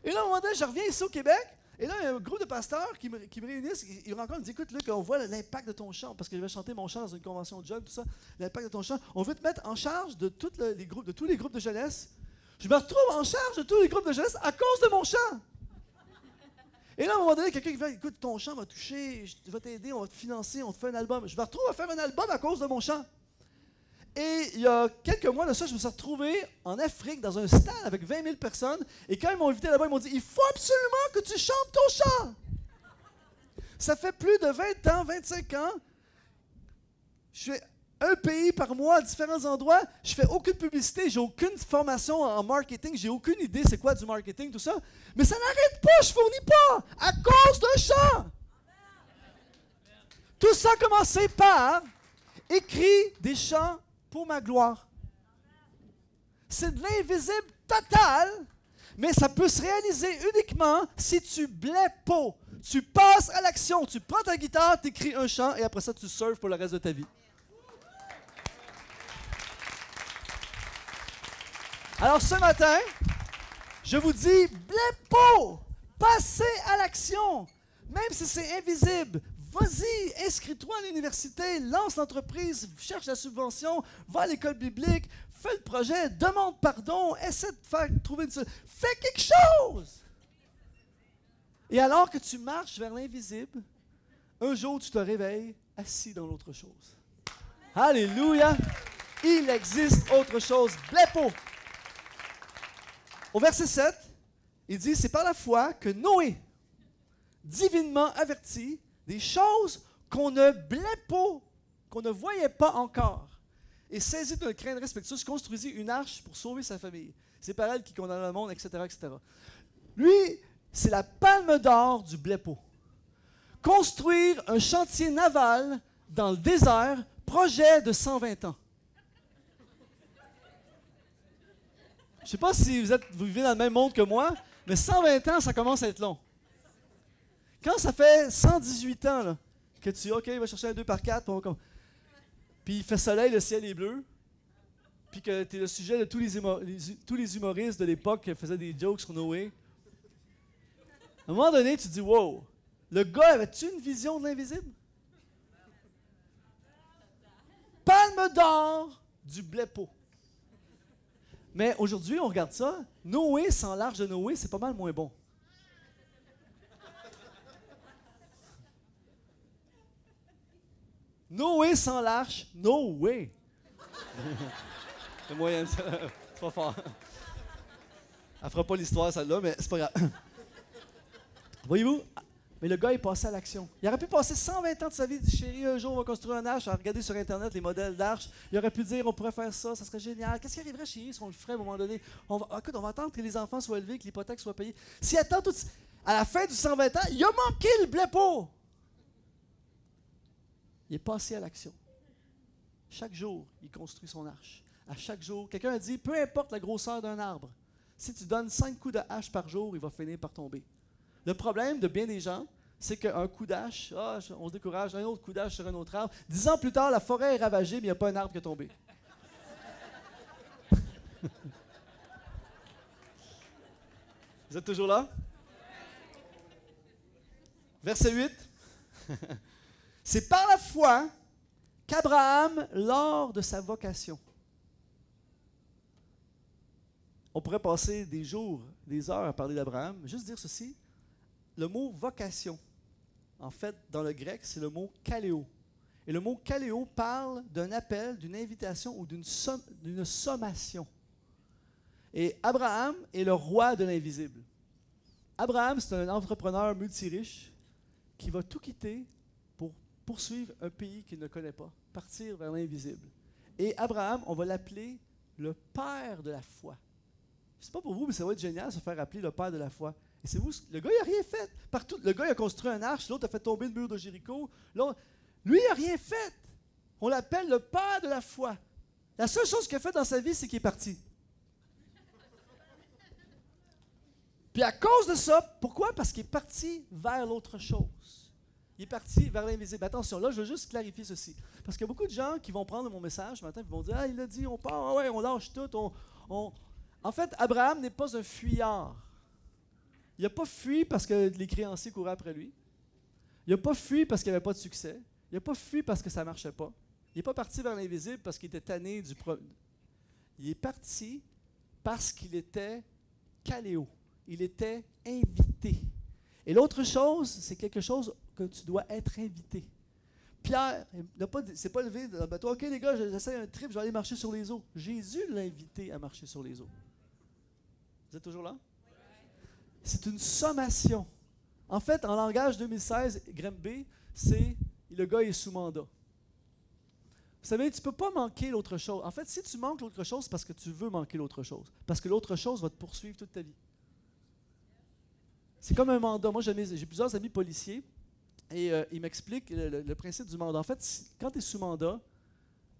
Et là, à un moment donné, je reviens ici au Québec, et là, il y a un groupe de pasteurs qui me réunissent, ils me rencontrent, ils me disent, écoute, Luc, on voit l'impact de ton chant, parce que je vais chanter mon chant dans une convention de jeunes, tout ça, l'impact de ton chant. On veut te mettre en charge de tous les groupes de jeunesse. Je me retrouve en charge de tous les groupes de jeunesse à cause de mon chant. Et là, à un moment donné, quelqu'un qui dit, écoute, ton chant va toucher, je vais t'aider, on va te financer, on te fait un album. Je me retrouve à faire un album à cause de mon chant. Et il y a quelques mois de ça, je me suis retrouvé en Afrique dans un stade avec 20 000 personnes. Et quand ils m'ont invité là-bas, ils m'ont dit, il faut absolument que tu chantes ton chant. Ça fait plus de 20 ans, 25 ans. Je fais un pays par mois à différents endroits. Je fais aucune publicité, j'ai aucune formation en marketing, j'ai aucune idée c'est quoi du marketing, tout ça. Mais ça n'arrête pas, je fournis pas à cause d'un chant. Tout ça a commencé par écrire des chants pour ma gloire. C'est de l'invisible total, mais ça peut se réaliser uniquement si tu blepo. Tu passes à l'action, tu prends ta guitare, tu écris un chant et après ça, tu surfes pour le reste de ta vie. Alors ce matin, je vous dis, blepo, passez à l'action, même si c'est invisible. Vas-y, inscris-toi à l'université, lance l'entreprise, cherche la subvention, va à l'école biblique, fais le projet, demande pardon, essaie de trouver une solution. Fais quelque chose! Et alors que tu marches vers l'invisible, un jour tu te réveilles assis dans l'autre chose. Alléluia! Il existe autre chose. Blepo. Au verset 7, il dit, c'est par la foi que Noé, divinement averti des choses qu'on ne blepo, qu'on ne voyait pas encore, et saisi d'une crainte respectueuse, construisit une arche pour sauver sa famille. C'est par elle qui condamna le monde, etc., etc. Lui, c'est la palme d'or du blepo. Construire un chantier naval dans le désert, projet de 120 ans. Je ne sais pas si vous vivez dans le même monde que moi, mais 120 ans, ça commence à être long. Quand ça fait 118 ans là, que tu dis, OK, va chercher un 2x4, puis il fait soleil, le ciel est bleu, puis que tu es le sujet de tous les humoristes de l'époque qui faisaient des jokes sur Noé, à un moment donné, tu te dis, wow, le gars avait-tu une vision de l'invisible? Palme d'or du blepo. Mais aujourd'hui, on regarde ça, Noé sans l'arche de Noé, c'est pas mal moins bon. Noé sans l'arche, no way. C'est moyen, c'est pas fort. Elle fera pas l'histoire, celle-là, mais c'est pas grave. Voyez-vous? Mais le gars est passé à l'action. Il aurait pu passer 120 ans de sa vie, dit chérie, un jour on va construire une arche, à regarder sur Internet les modèles d'arches. Il aurait pu dire on pourrait faire ça, ça serait génial. Qu'est-ce qui arriverait chérie si on le ferait à un moment donné? Écoute, on va attendre que les enfants soient élevés, que l'hypothèque soit payée. S'il attend tout à la fin du 120 ans, il a manqué le blepo. Il est passé à l'action. Chaque jour, il construit son arche. À chaque jour, quelqu'un a dit, peu importe la grosseur d'un arbre, si tu donnes 5 coups de hache par jour, il va finir par tomber. Le problème de bien des gens, c'est qu'un coup d'hache, on se décourage, un autre coup d'hache sur un autre arbre. 10 ans plus tard, la forêt est ravagée, mais il n'y a pas un arbre qui est tombé. Vous êtes toujours là? Verset 8. C'est par la foi qu'Abraham, lors de sa vocation, on pourrait passer des jours, des heures à parler d'Abraham, juste dire ceci, le mot vocation, en fait, dans le grec, c'est le mot kaléo. Et le mot kaléo parle d'un appel, d'une invitation ou d'une sommation. Et Abraham est le roi de l'invisible. Abraham, c'est un entrepreneur multiriche qui va tout quitter pour poursuivre un pays qu'il ne connaît pas, partir vers l'invisible. Et Abraham, on va l'appeler le père de la foi. Je ne sais pas pour vous, mais ça va être génial de se faire appeler le père de la foi. Et c'est vous, le gars, il n'a rien fait. Partout, le gars, il a construit un arche, l'autre a fait tomber le mur de Jéricho. Lui, il n'a rien fait. On l'appelle le père de la foi. La seule chose qu'il a fait dans sa vie, c'est qu'il est parti. Puis à cause de ça, pourquoi? Parce qu'il est parti vers l'autre chose. Il est parti vers l'invisible. Attention, là, je veux juste clarifier ceci. Parce qu'il y a beaucoup de gens qui vont prendre mon message ce matin et vont dire « Ah, il a dit, on part, ouais, on lâche tout. » En fait, Abraham n'est pas un fuyard. Il n'a pas fui parce que les créanciers couraient après lui. Il n'a pas fui parce qu'il n'y avait pas de succès. Il n'a pas fui parce que ça ne marchait pas. Il n'est pas parti vers l'invisible parce qu'il était tanné du problème. Il est parti parce qu'il était kaléo. Il était invité. Et l'autre chose, c'est quelque chose que tu dois être invité. Pierre ne s'est pas levé dans le bateau. OK, les gars, j'essaie un trip, je vais aller marcher sur les eaux. Jésus l'a invité à marcher sur les eaux. Vous êtes toujours là? C'est une sommation. En fait, en langage 2016, Grimby, c'est le gars est sous mandat. Vous savez, tu ne peux pas manquer l'autre chose. En fait, si tu manques l'autre chose, c'est parce que tu veux manquer l'autre chose. Parce que l'autre chose va te poursuivre toute ta vie. C'est comme un mandat. Moi, j'ai plusieurs amis policiers et ils m'expliquent le principe du mandat. En fait, quand tu es sous mandat,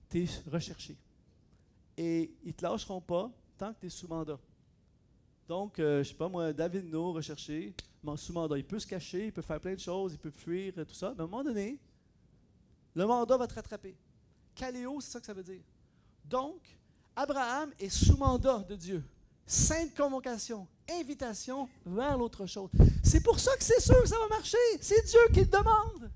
tu es recherché. Et ils ne te lâcheront pas tant que tu es sous mandat. Donc, je ne sais pas moi, David No, recherché, sous mandat. Il peut se cacher, il peut faire plein de choses, il peut fuir, tout ça. Mais à un moment donné, le mandat va te rattraper. Kaléo, c'est ça que ça veut dire. Donc, Abraham est sous mandat de Dieu. Sainte convocation, invitation vers l'autre chose. C'est pour ça que c'est sûr que ça va marcher. C'est Dieu qui le demande.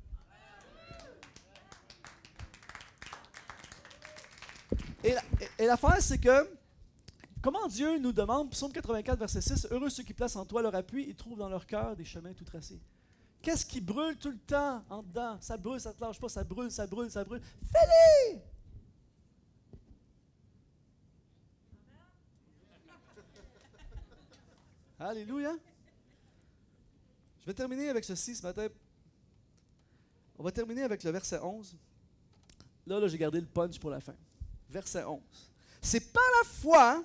Et l'affaire, c'est que Comment Dieu nous demande, Psaume 84, verset 6, « Heureux ceux qui placent en toi leur appui, ils trouvent dans leur cœur des chemins tout tracés. » Qu'est-ce qui brûle tout le temps en dedans? Ça brûle, ça ne te lâche pas, ça brûle, ça brûle, ça brûle. Fais-les! Alléluia! Je vais terminer avec ceci ce matin. On va terminer avec le verset 11. Là, j'ai gardé le punch pour la fin. Verset 11. C'est par la foi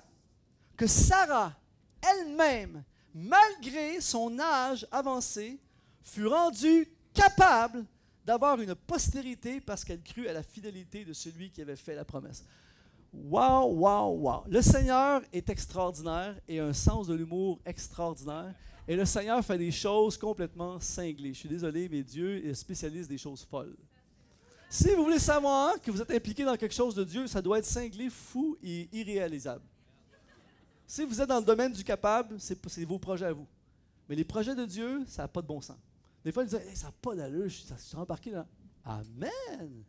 que Sarah elle-même, malgré son âge avancé, fut rendue capable d'avoir une postérité parce qu'elle crut à la fidélité de celui qui avait fait la promesse. Wow, wow, wow. Le Seigneur est extraordinaire et a un sens de l'humour extraordinaire. Et le Seigneur fait des choses complètement cinglées. Je suis désolé, mais Dieu est spécialiste des choses folles. Si vous voulez savoir que vous êtes impliqué dans quelque chose de Dieu, ça doit être cinglé, fou et irréalisable. Si vous êtes dans le domaine du capable, c'est vos projets à vous. Mais les projets de Dieu, ça n'a pas de bon sens. Des fois, ils disent hey, « ça n'a pas d'allure, je suis embarqué là. » Amen!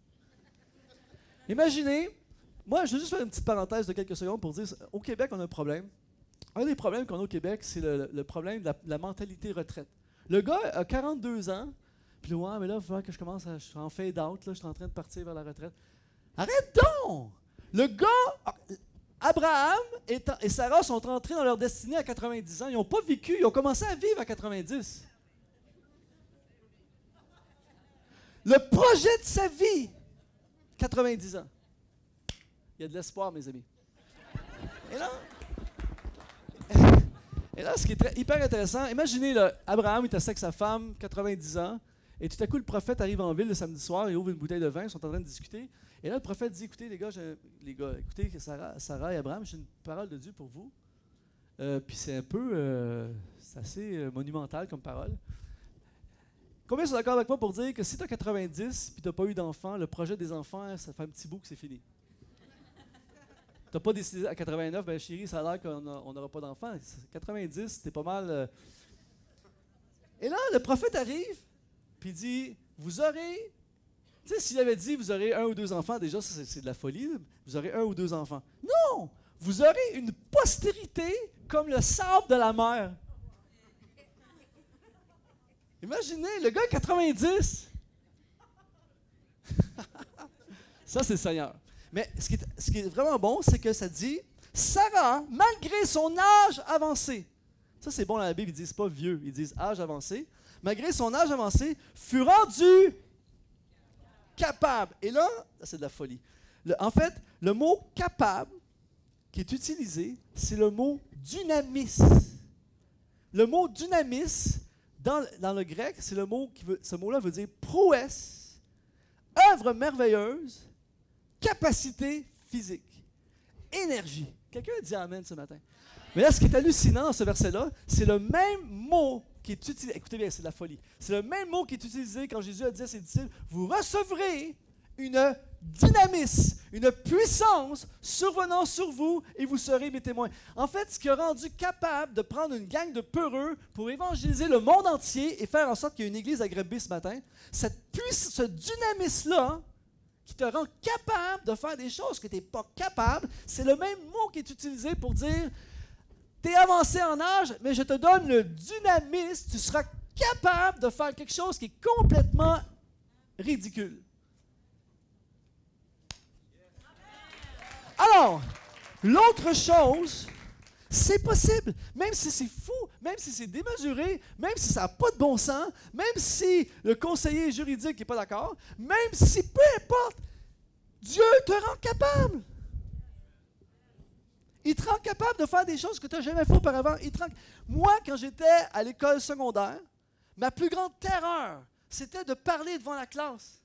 Imaginez, moi, je veux juste faire une petite parenthèse de quelques secondes pour dire, au Québec, on a un problème. Un des problèmes qu'on a au Québec, c'est le problème de la mentalité retraite. Le gars a 42 ans, puis ouais, mais là, il faut que je commence je suis en fade-out, je suis en train de partir vers la retraite. Arrête donc! Le gars, Abraham et Sarah sont entrés dans leur destinée à 90 ans. Ils n'ont pas vécu, ils ont commencé à vivre à 90. Le projet de sa vie, 90 ans. Il y a de l'espoir, mes amis. Et là, ce qui est hyper intéressant, imaginez, là, Abraham est assis avec sa femme, 90 ans, et tout à coup, le prophète arrive en ville le samedi soir, il ouvre une bouteille de vin, ils sont en train de discuter. Et là, le prophète dit, écoutez, les gars, écoutez, Sarah et Abraham, j'ai une parole de Dieu pour vous. Puis c'est un peu, c'est assez monumental comme parole. Combien sont d'accord avec moi pour dire que si tu as 90 et tu n'as pas eu d'enfants, le projet des enfants, ça fait un petit bout que c'est fini? Tu n'as pas décidé à 89, ben chérie, ça a l'air qu'on n'aura pas d'enfants. 90, t'es pas mal. Et là, le prophète arrive, puis il dit, vous aurez... Tu sais, s'il avait dit, vous aurez 1 ou 2 enfants, déjà, ça, c'est de la folie. Là. Vous aurez 1 ou 2 enfants. Non! Vous aurez une postérité comme le sable de la mer. Imaginez, le gars 90. Ça, c'est le Seigneur. Mais ce qui est vraiment bon, c'est que ça dit, Sarah, malgré son âge avancé, ça c'est bon dans la Bible, ils disent pas vieux, ils disent âge avancé, malgré son âge avancé, fut rendu capable. Et là, c'est de la folie. En fait, le mot capable qui est utilisé, c'est le mot dynamis. Le mot dynamis, dans le grec, c'est le mot ce mot-là veut dire prouesse, œuvre merveilleuse, capacité physique, énergie. Quelqu'un a dit amen ce matin. Mais là, ce qui est hallucinant dans ce verset-là, c'est le même mot qui est utilisé. Écoutez bien, c'est de la folie. C'est le même mot qui est utilisé quand Jésus a dit à ses disciples, vous recevrez une dynamis, une puissance survenant sur vous et vous serez mes témoins. En fait, ce qui a rendu capable de prendre une gang de peureux pour évangéliser le monde entier et faire en sorte qu'il y ait une église à Granby ce matin, ce dynamis-là, qui te rend capable de faire des choses que tu n'es pas capable, c'est le même mot qui est utilisé pour dire tu es avancé en âge, mais je te donne le dynamis, tu seras capable de faire quelque chose qui est complètement ridicule. Alors, l'autre chose, c'est possible, même si c'est fou, même si c'est démesuré, même si ça n'a pas de bon sens, même si le conseiller juridique n'est pas d'accord, même si, peu importe, Dieu te rend capable. Il te rend capable de faire des choses que tu n'as jamais fait auparavant. Moi, quand j'étais à l'école secondaire, ma plus grande terreur, c'était de parler devant la classe.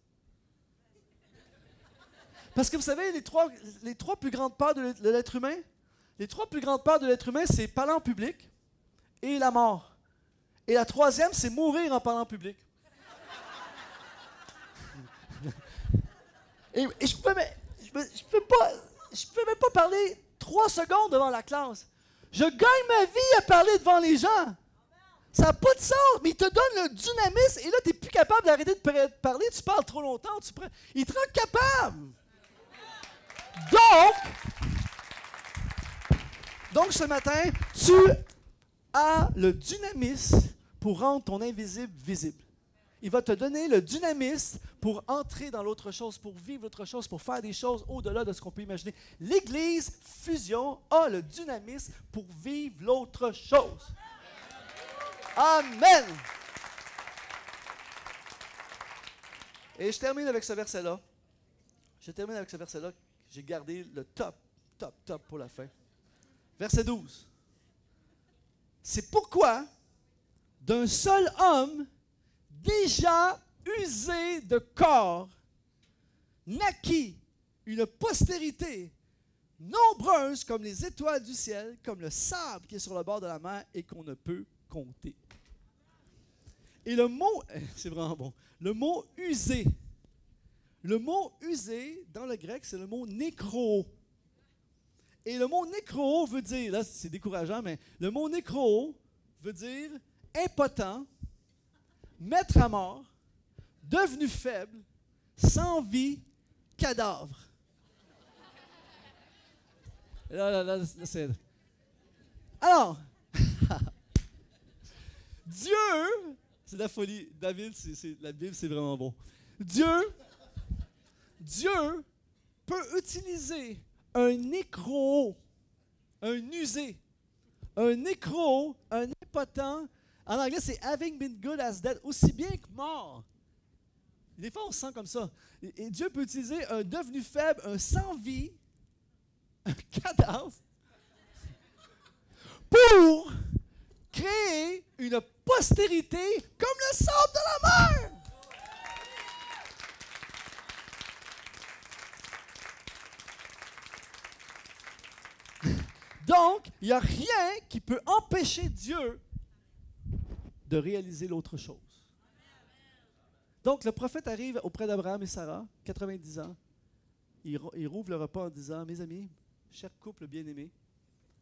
Parce que vous savez, les trois plus grandes peurs de l'être humain, les 3 plus grandes peurs de l'être humain, c'est parler en public et la mort. Et la troisième, c'est mourir en parlant en public. Et je peux même pas parler 3 secondes devant la classe. Je gagne ma vie à parler devant les gens. Ça n'a pas de sens, mais il te donne le dynamisme et là, tu n'es plus capable d'arrêter de parler, tu parles trop longtemps, il te rend Donc, ce matin, tu as le dynamisme pour rendre ton invisible visible. Il va te donner le dynamisme pour entrer dans l'autre chose, pour vivre l'autre chose, pour faire des choses au-delà de ce qu'on peut imaginer. L'Église Fusion a le dynamisme pour vivre l'autre chose. Amen! Et je termine avec ce verset-là. J'ai gardé le top pour la fin. Verset 12. C'est pourquoi, d'un seul homme, déjà usé de corps, naquit une postérité nombreuse comme les étoiles du ciel, comme le sable qui est sur le bord de la mer et qu'on ne peut compter. Et le mot, c'est vraiment bon, le mot usé dans le grec, c'est le mot nécro. Et le mot nécro veut dire, là c'est décourageant, mais le mot nécro veut dire impotent, mettre à mort, devenu faible, sans vie, cadavre. Là, c'est... Alors, Dieu, c'est de la folie. David, la Bible, c'est vraiment bon. Dieu peut utiliser un nécro, un usé, un nécro, un impotent. En anglais, c'est having been good as dead, aussi bien que mort. Des fois, on se sent comme ça. Et Dieu peut utiliser un devenu faible, un sans-vie, un cadavre, pour créer une postérité comme le sable de la mer. Donc, il n'y a rien qui peut empêcher Dieu de réaliser l'autre chose. Donc, le prophète arrive auprès d'Abraham et Sarah, 90 ans. Il rouvre le repas en disant, « Mes amis, chers couples bien-aimés,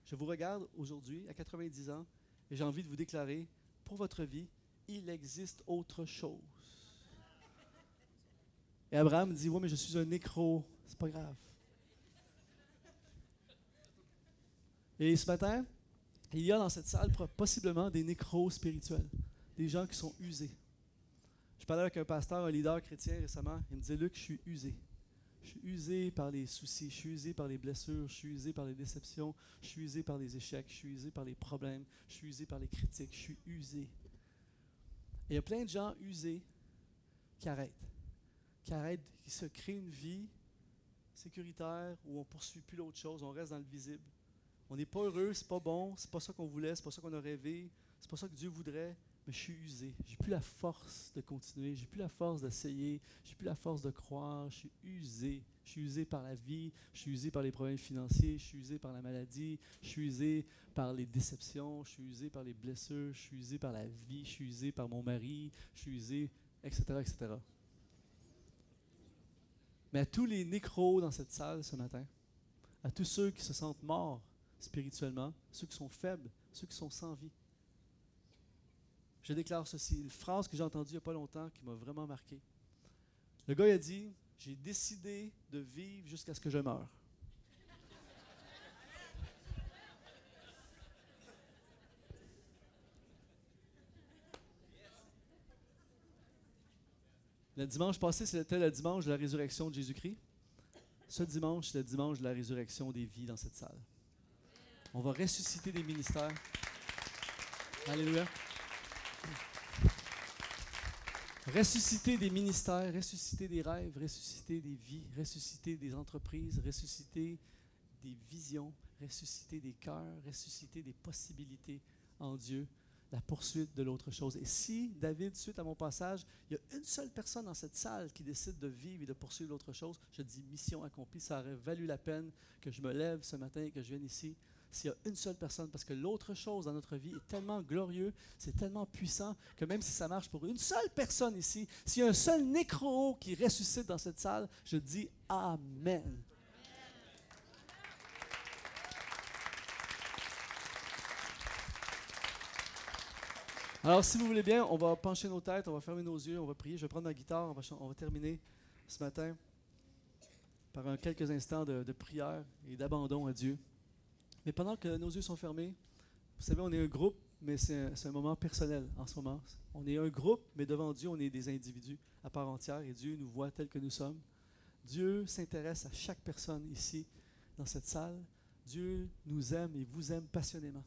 je vous regarde aujourd'hui à 90 ans et j'ai envie de vous déclarer, pour votre vie, il existe autre chose. » Et Abraham dit, « Oui, mais je suis un nécro, c'est pas grave. » Et ce matin, il y a dans cette salle possiblement des nécros spirituels, des gens qui sont usés. Je parlais avec un pasteur, un leader chrétien récemment, il me disait, « Luc, je suis usé. Je suis usé par les soucis, je suis usé par les blessures, je suis usé par les déceptions, je suis usé par les échecs, je suis usé par les problèmes, je suis usé par les critiques, je suis usé. » Et il y a plein de gens usés qui arrêtent, qui se créent une vie sécuritaire où on ne poursuit plus l'autre chose, on reste dans le visible. On n'est pas heureux, c'est pas bon, c'est pas ça qu'on voulait, c'est pas ça qu'on a rêvé, c'est pas ça que Dieu voudrait, mais je suis usé. J'ai plus la force de continuer, j'ai plus la force d'essayer, j'ai plus la force de croire, je suis usé. Je suis usé par la vie, je suis usé par les problèmes financiers, je suis usé par la maladie, je suis usé par les déceptions, je suis usé par les blessures, je suis usé par la vie, je suis usé par mon mari, je suis usé, etc., etc. Mais à tous les nécros dans cette salle ce matin, à tous ceux qui se sentent morts spirituellement, ceux qui sont faibles, ceux qui sont sans vie, je déclare ceci, une phrase que j'ai entendue il n'y a pas longtemps qui m'a vraiment marqué. Le gars il a dit, « J'ai décidé de vivre jusqu'à ce que je meure. » Le dimanche passé, c'était le dimanche de la résurrection de Jésus-Christ. Ce dimanche, c'est le dimanche de la résurrection des vies dans cette salle. On va ressusciter des ministères. Alléluia. Ressusciter des ministères, ressusciter des rêves, ressusciter des vies, ressusciter des entreprises, ressusciter des visions, ressusciter des cœurs, ressusciter des possibilités en Dieu, la poursuite de l'autre chose. Et si, David, suite à mon passage, il y a une seule personne dans cette salle qui décide de vivre et de poursuivre l'autre chose, je dis mission accomplie, ça aurait valu la peine que je me lève ce matin et que je vienne ici. S'il y a une seule personne, parce que l'autre chose dans notre vie est tellement glorieux, c'est tellement puissant, que même si ça marche pour une seule personne ici, s'il y a un seul nécro qui ressuscite dans cette salle, je dis Amen. Alors, si vous voulez bien, on va pencher nos têtes, on va fermer nos yeux, on va prier. Je vais prendre ma guitare, on va terminer ce matin par quelques instants de prière et d'abandon à Dieu. Mais pendant que nos yeux sont fermés, vous savez, on est un groupe, mais c'est un moment personnel en ce moment. On est un groupe, mais devant Dieu, on est des individus à part entière et Dieu nous voit tels que nous sommes. Dieu s'intéresse à chaque personne ici, dans cette salle. Dieu nous aime et vous aime passionnément.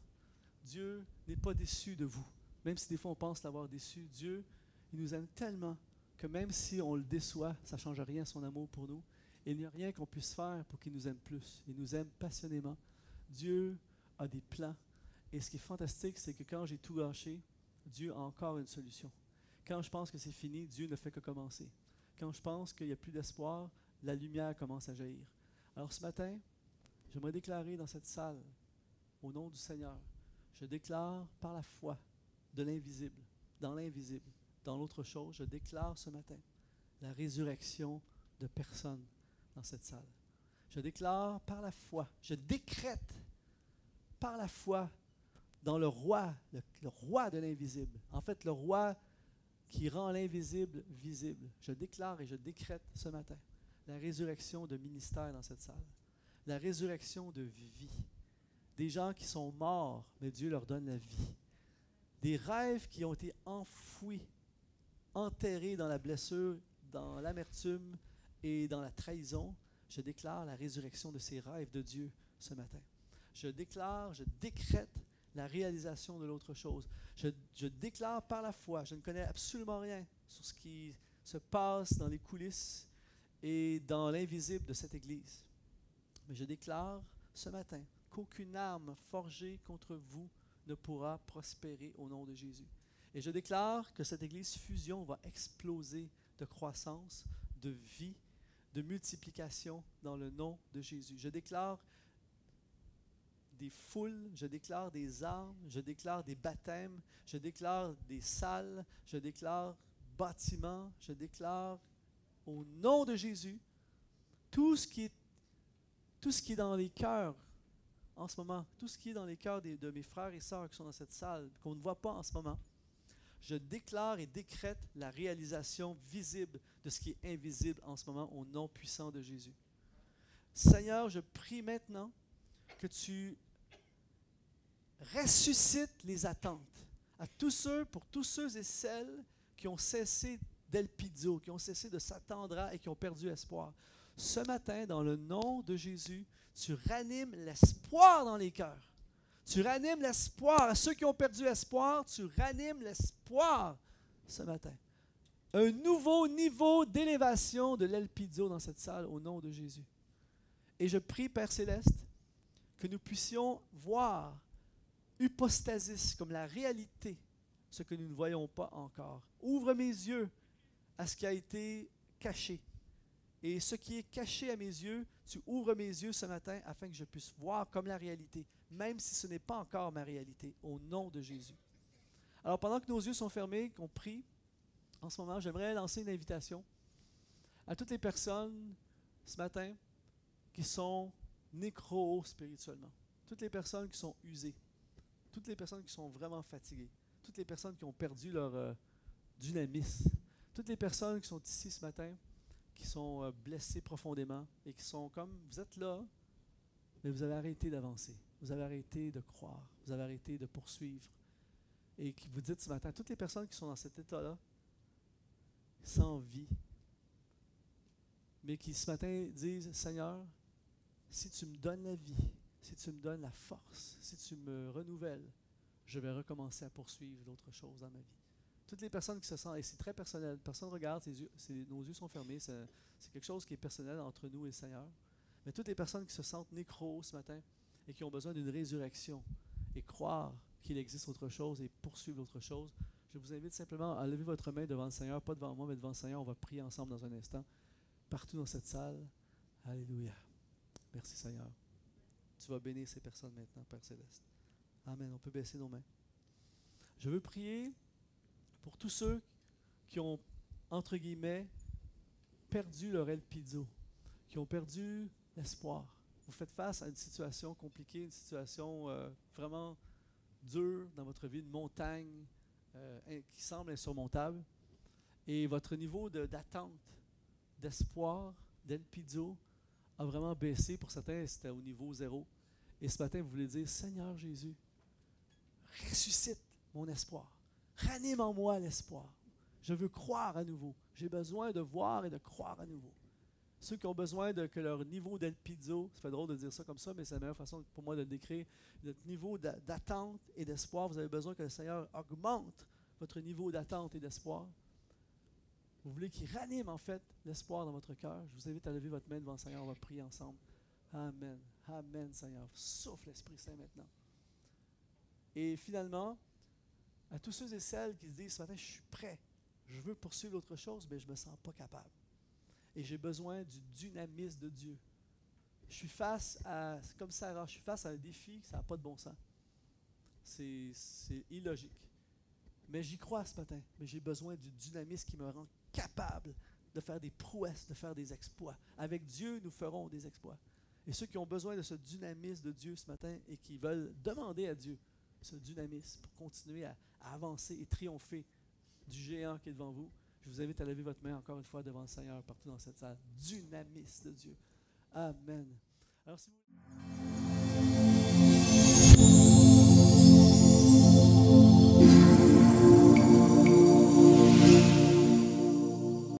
Dieu n'est pas déçu de vous. Même si des fois on pense l'avoir déçu, Dieu, il nous aime tellement que même si on le déçoit, ça ne change rien à son amour pour nous. Et il n'y a rien qu'on puisse faire pour qu'il nous aime plus. Il nous aime passionnément. Dieu a des plans. Et ce qui est fantastique, c'est que quand j'ai tout gâché, Dieu a encore une solution. Quand je pense que c'est fini, Dieu ne fait que commencer. Quand je pense qu'il n'y a plus d'espoir, la lumière commence à jaillir. Alors ce matin, j'aimerais déclarer dans cette salle, au nom du Seigneur, je déclare par la foi de l'invisible, dans l'autre chose, je déclare ce matin la résurrection de personne dans cette salle. Je déclare par la foi, je décrète par la foi dans le roi de l'invisible. En fait, le roi qui rend l'invisible visible. Je déclare et je décrète ce matin la résurrection de ministère dans cette salle. La résurrection de vie. Des gens qui sont morts, mais Dieu leur donne la vie. Des rêves qui ont été enfouis, enterrés dans la blessure, dans l'amertume et dans la trahison. Je déclare la résurrection de ces rêves de Dieu ce matin. Je décrète la réalisation de l'autre chose. Je déclare par la foi, je ne connais absolument rien sur ce qui se passe dans les coulisses et dans l'invisible de cette Église. Mais je déclare ce matin qu'aucune arme forgée contre vous ne pourra prospérer au nom de Jésus. Et je déclare que cette Église Fusion va exploser de croissance, de vie, de multiplication dans le nom de Jésus. Je déclare des foules, je déclare des armes, je déclare des baptêmes, je déclare des salles, je déclare bâtiments, je déclare au nom de Jésus tout ce qui est dans les cœurs en ce moment, tout ce qui est dans les cœurs de mes frères et sœurs qui sont dans cette salle, qu'on ne voit pas en ce moment. Je déclare et décrète la réalisation visible de ce qui est invisible en ce moment au nom puissant de Jésus. Seigneur, je prie maintenant que tu ressuscites les attentes pour tous ceux et celles qui ont cessé d'Elpidio, qui ont cessé de s'attendre à et qui ont perdu espoir. Ce matin, dans le nom de Jésus, tu ranimes l'espoir dans les cœurs. Tu ranimes l'espoir. À ceux qui ont perdu espoir, tu ranimes l'espoir ce matin. Un nouveau niveau d'élévation de l'Elpidio dans cette salle au nom de Jésus. Et je prie, Père Céleste, que nous puissions voir hypostasis comme la réalité, ce que nous ne voyons pas encore. Ouvre mes yeux à ce qui a été caché. Et ce qui est caché à mes yeux, tu ouvres mes yeux ce matin afin que je puisse voir comme la réalité, même si ce n'est pas encore ma réalité, au nom de Jésus. Alors pendant que nos yeux sont fermés, qu'on prie, en ce moment, j'aimerais lancer une invitation à toutes les personnes ce matin qui sont nécro spirituellement, toutes les personnes qui sont usées, toutes les personnes qui sont vraiment fatiguées, toutes les personnes qui ont perdu leur dynamisme, toutes les personnes qui sont ici ce matin, qui sont blessés profondément et qui sont comme, vous êtes là, mais vous avez arrêté d'avancer, vous avez arrêté de croire, vous avez arrêté de poursuivre. Et qui vous dites ce matin, toutes les personnes qui sont dans cet état-là, sans vie, mais qui ce matin disent, Seigneur, si tu me donnes la vie, si tu me donnes la force, si tu me renouvelles, je vais recommencer à poursuivre d'autres choses dans ma vie. Toutes les personnes qui se sentent, et c'est très personnel, personne ne regarde, nos yeux sont fermés, c'est quelque chose qui est personnel entre nous et le Seigneur. Mais toutes les personnes qui se sentent nécro ce matin et qui ont besoin d'une résurrection et croire qu'il existe autre chose et poursuivre autre chose, je vous invite simplement à lever votre main devant le Seigneur, pas devant moi, mais devant le Seigneur. On va prier ensemble dans un instant, partout dans cette salle. Alléluia. Merci Seigneur. Tu vas bénir ces personnes maintenant, Père Céleste. Amen. On peut baisser nos mains. Je veux prier pour tous ceux qui ont, entre guillemets, perdu leur elpidio, qui ont perdu l'espoir. Vous faites face à une situation compliquée, une situation vraiment dure dans votre vie, une montagne qui semble insurmontable. Et votre niveau d'attente, d'espoir, d'elpidio a vraiment baissé. Pour certains, c'était au niveau 0. Et ce matin, vous voulez dire, Seigneur Jésus, ressuscite mon espoir. Ranime en moi l'espoir. Je veux croire à nouveau. J'ai besoin de voir et de croire à nouveau. Ceux qui ont besoin que leur niveau d'Elpizo, ça fait drôle de dire ça comme ça, mais c'est la meilleure façon pour moi de le décrire, notre niveau d'attente et d'espoir, vous avez besoin que le Seigneur augmente votre niveau d'attente et d'espoir. Vous voulez qu'il ranime en fait l'espoir dans votre cœur. Je vous invite à lever votre main devant le Seigneur, on va prier ensemble. Amen. Amen, Seigneur. Souffle l'Esprit Saint maintenant. Et finalement, à tous ceux et celles qui se disent ce matin, je suis prêt, je veux poursuivre autre chose, mais je ne me sens pas capable. Et j'ai besoin du dynamisme de Dieu. Je suis face à, comme Sarah, je suis face à un défi, ça n'a pas de bon sens. C'est illogique. Mais j'y crois ce matin. Mais j'ai besoin du dynamisme qui me rend capable de faire des prouesses, de faire des exploits. Avec Dieu, nous ferons des exploits. Et ceux qui ont besoin de ce dynamisme de Dieu ce matin et qui veulent demander à Dieu ce dynamisme pour continuer à avancer et triompher du géant qui est devant vous, je vous invite à lever votre main encore une fois devant le Seigneur partout dans cette salle. Dynamisme de Dieu. Amen. Alors, si vous...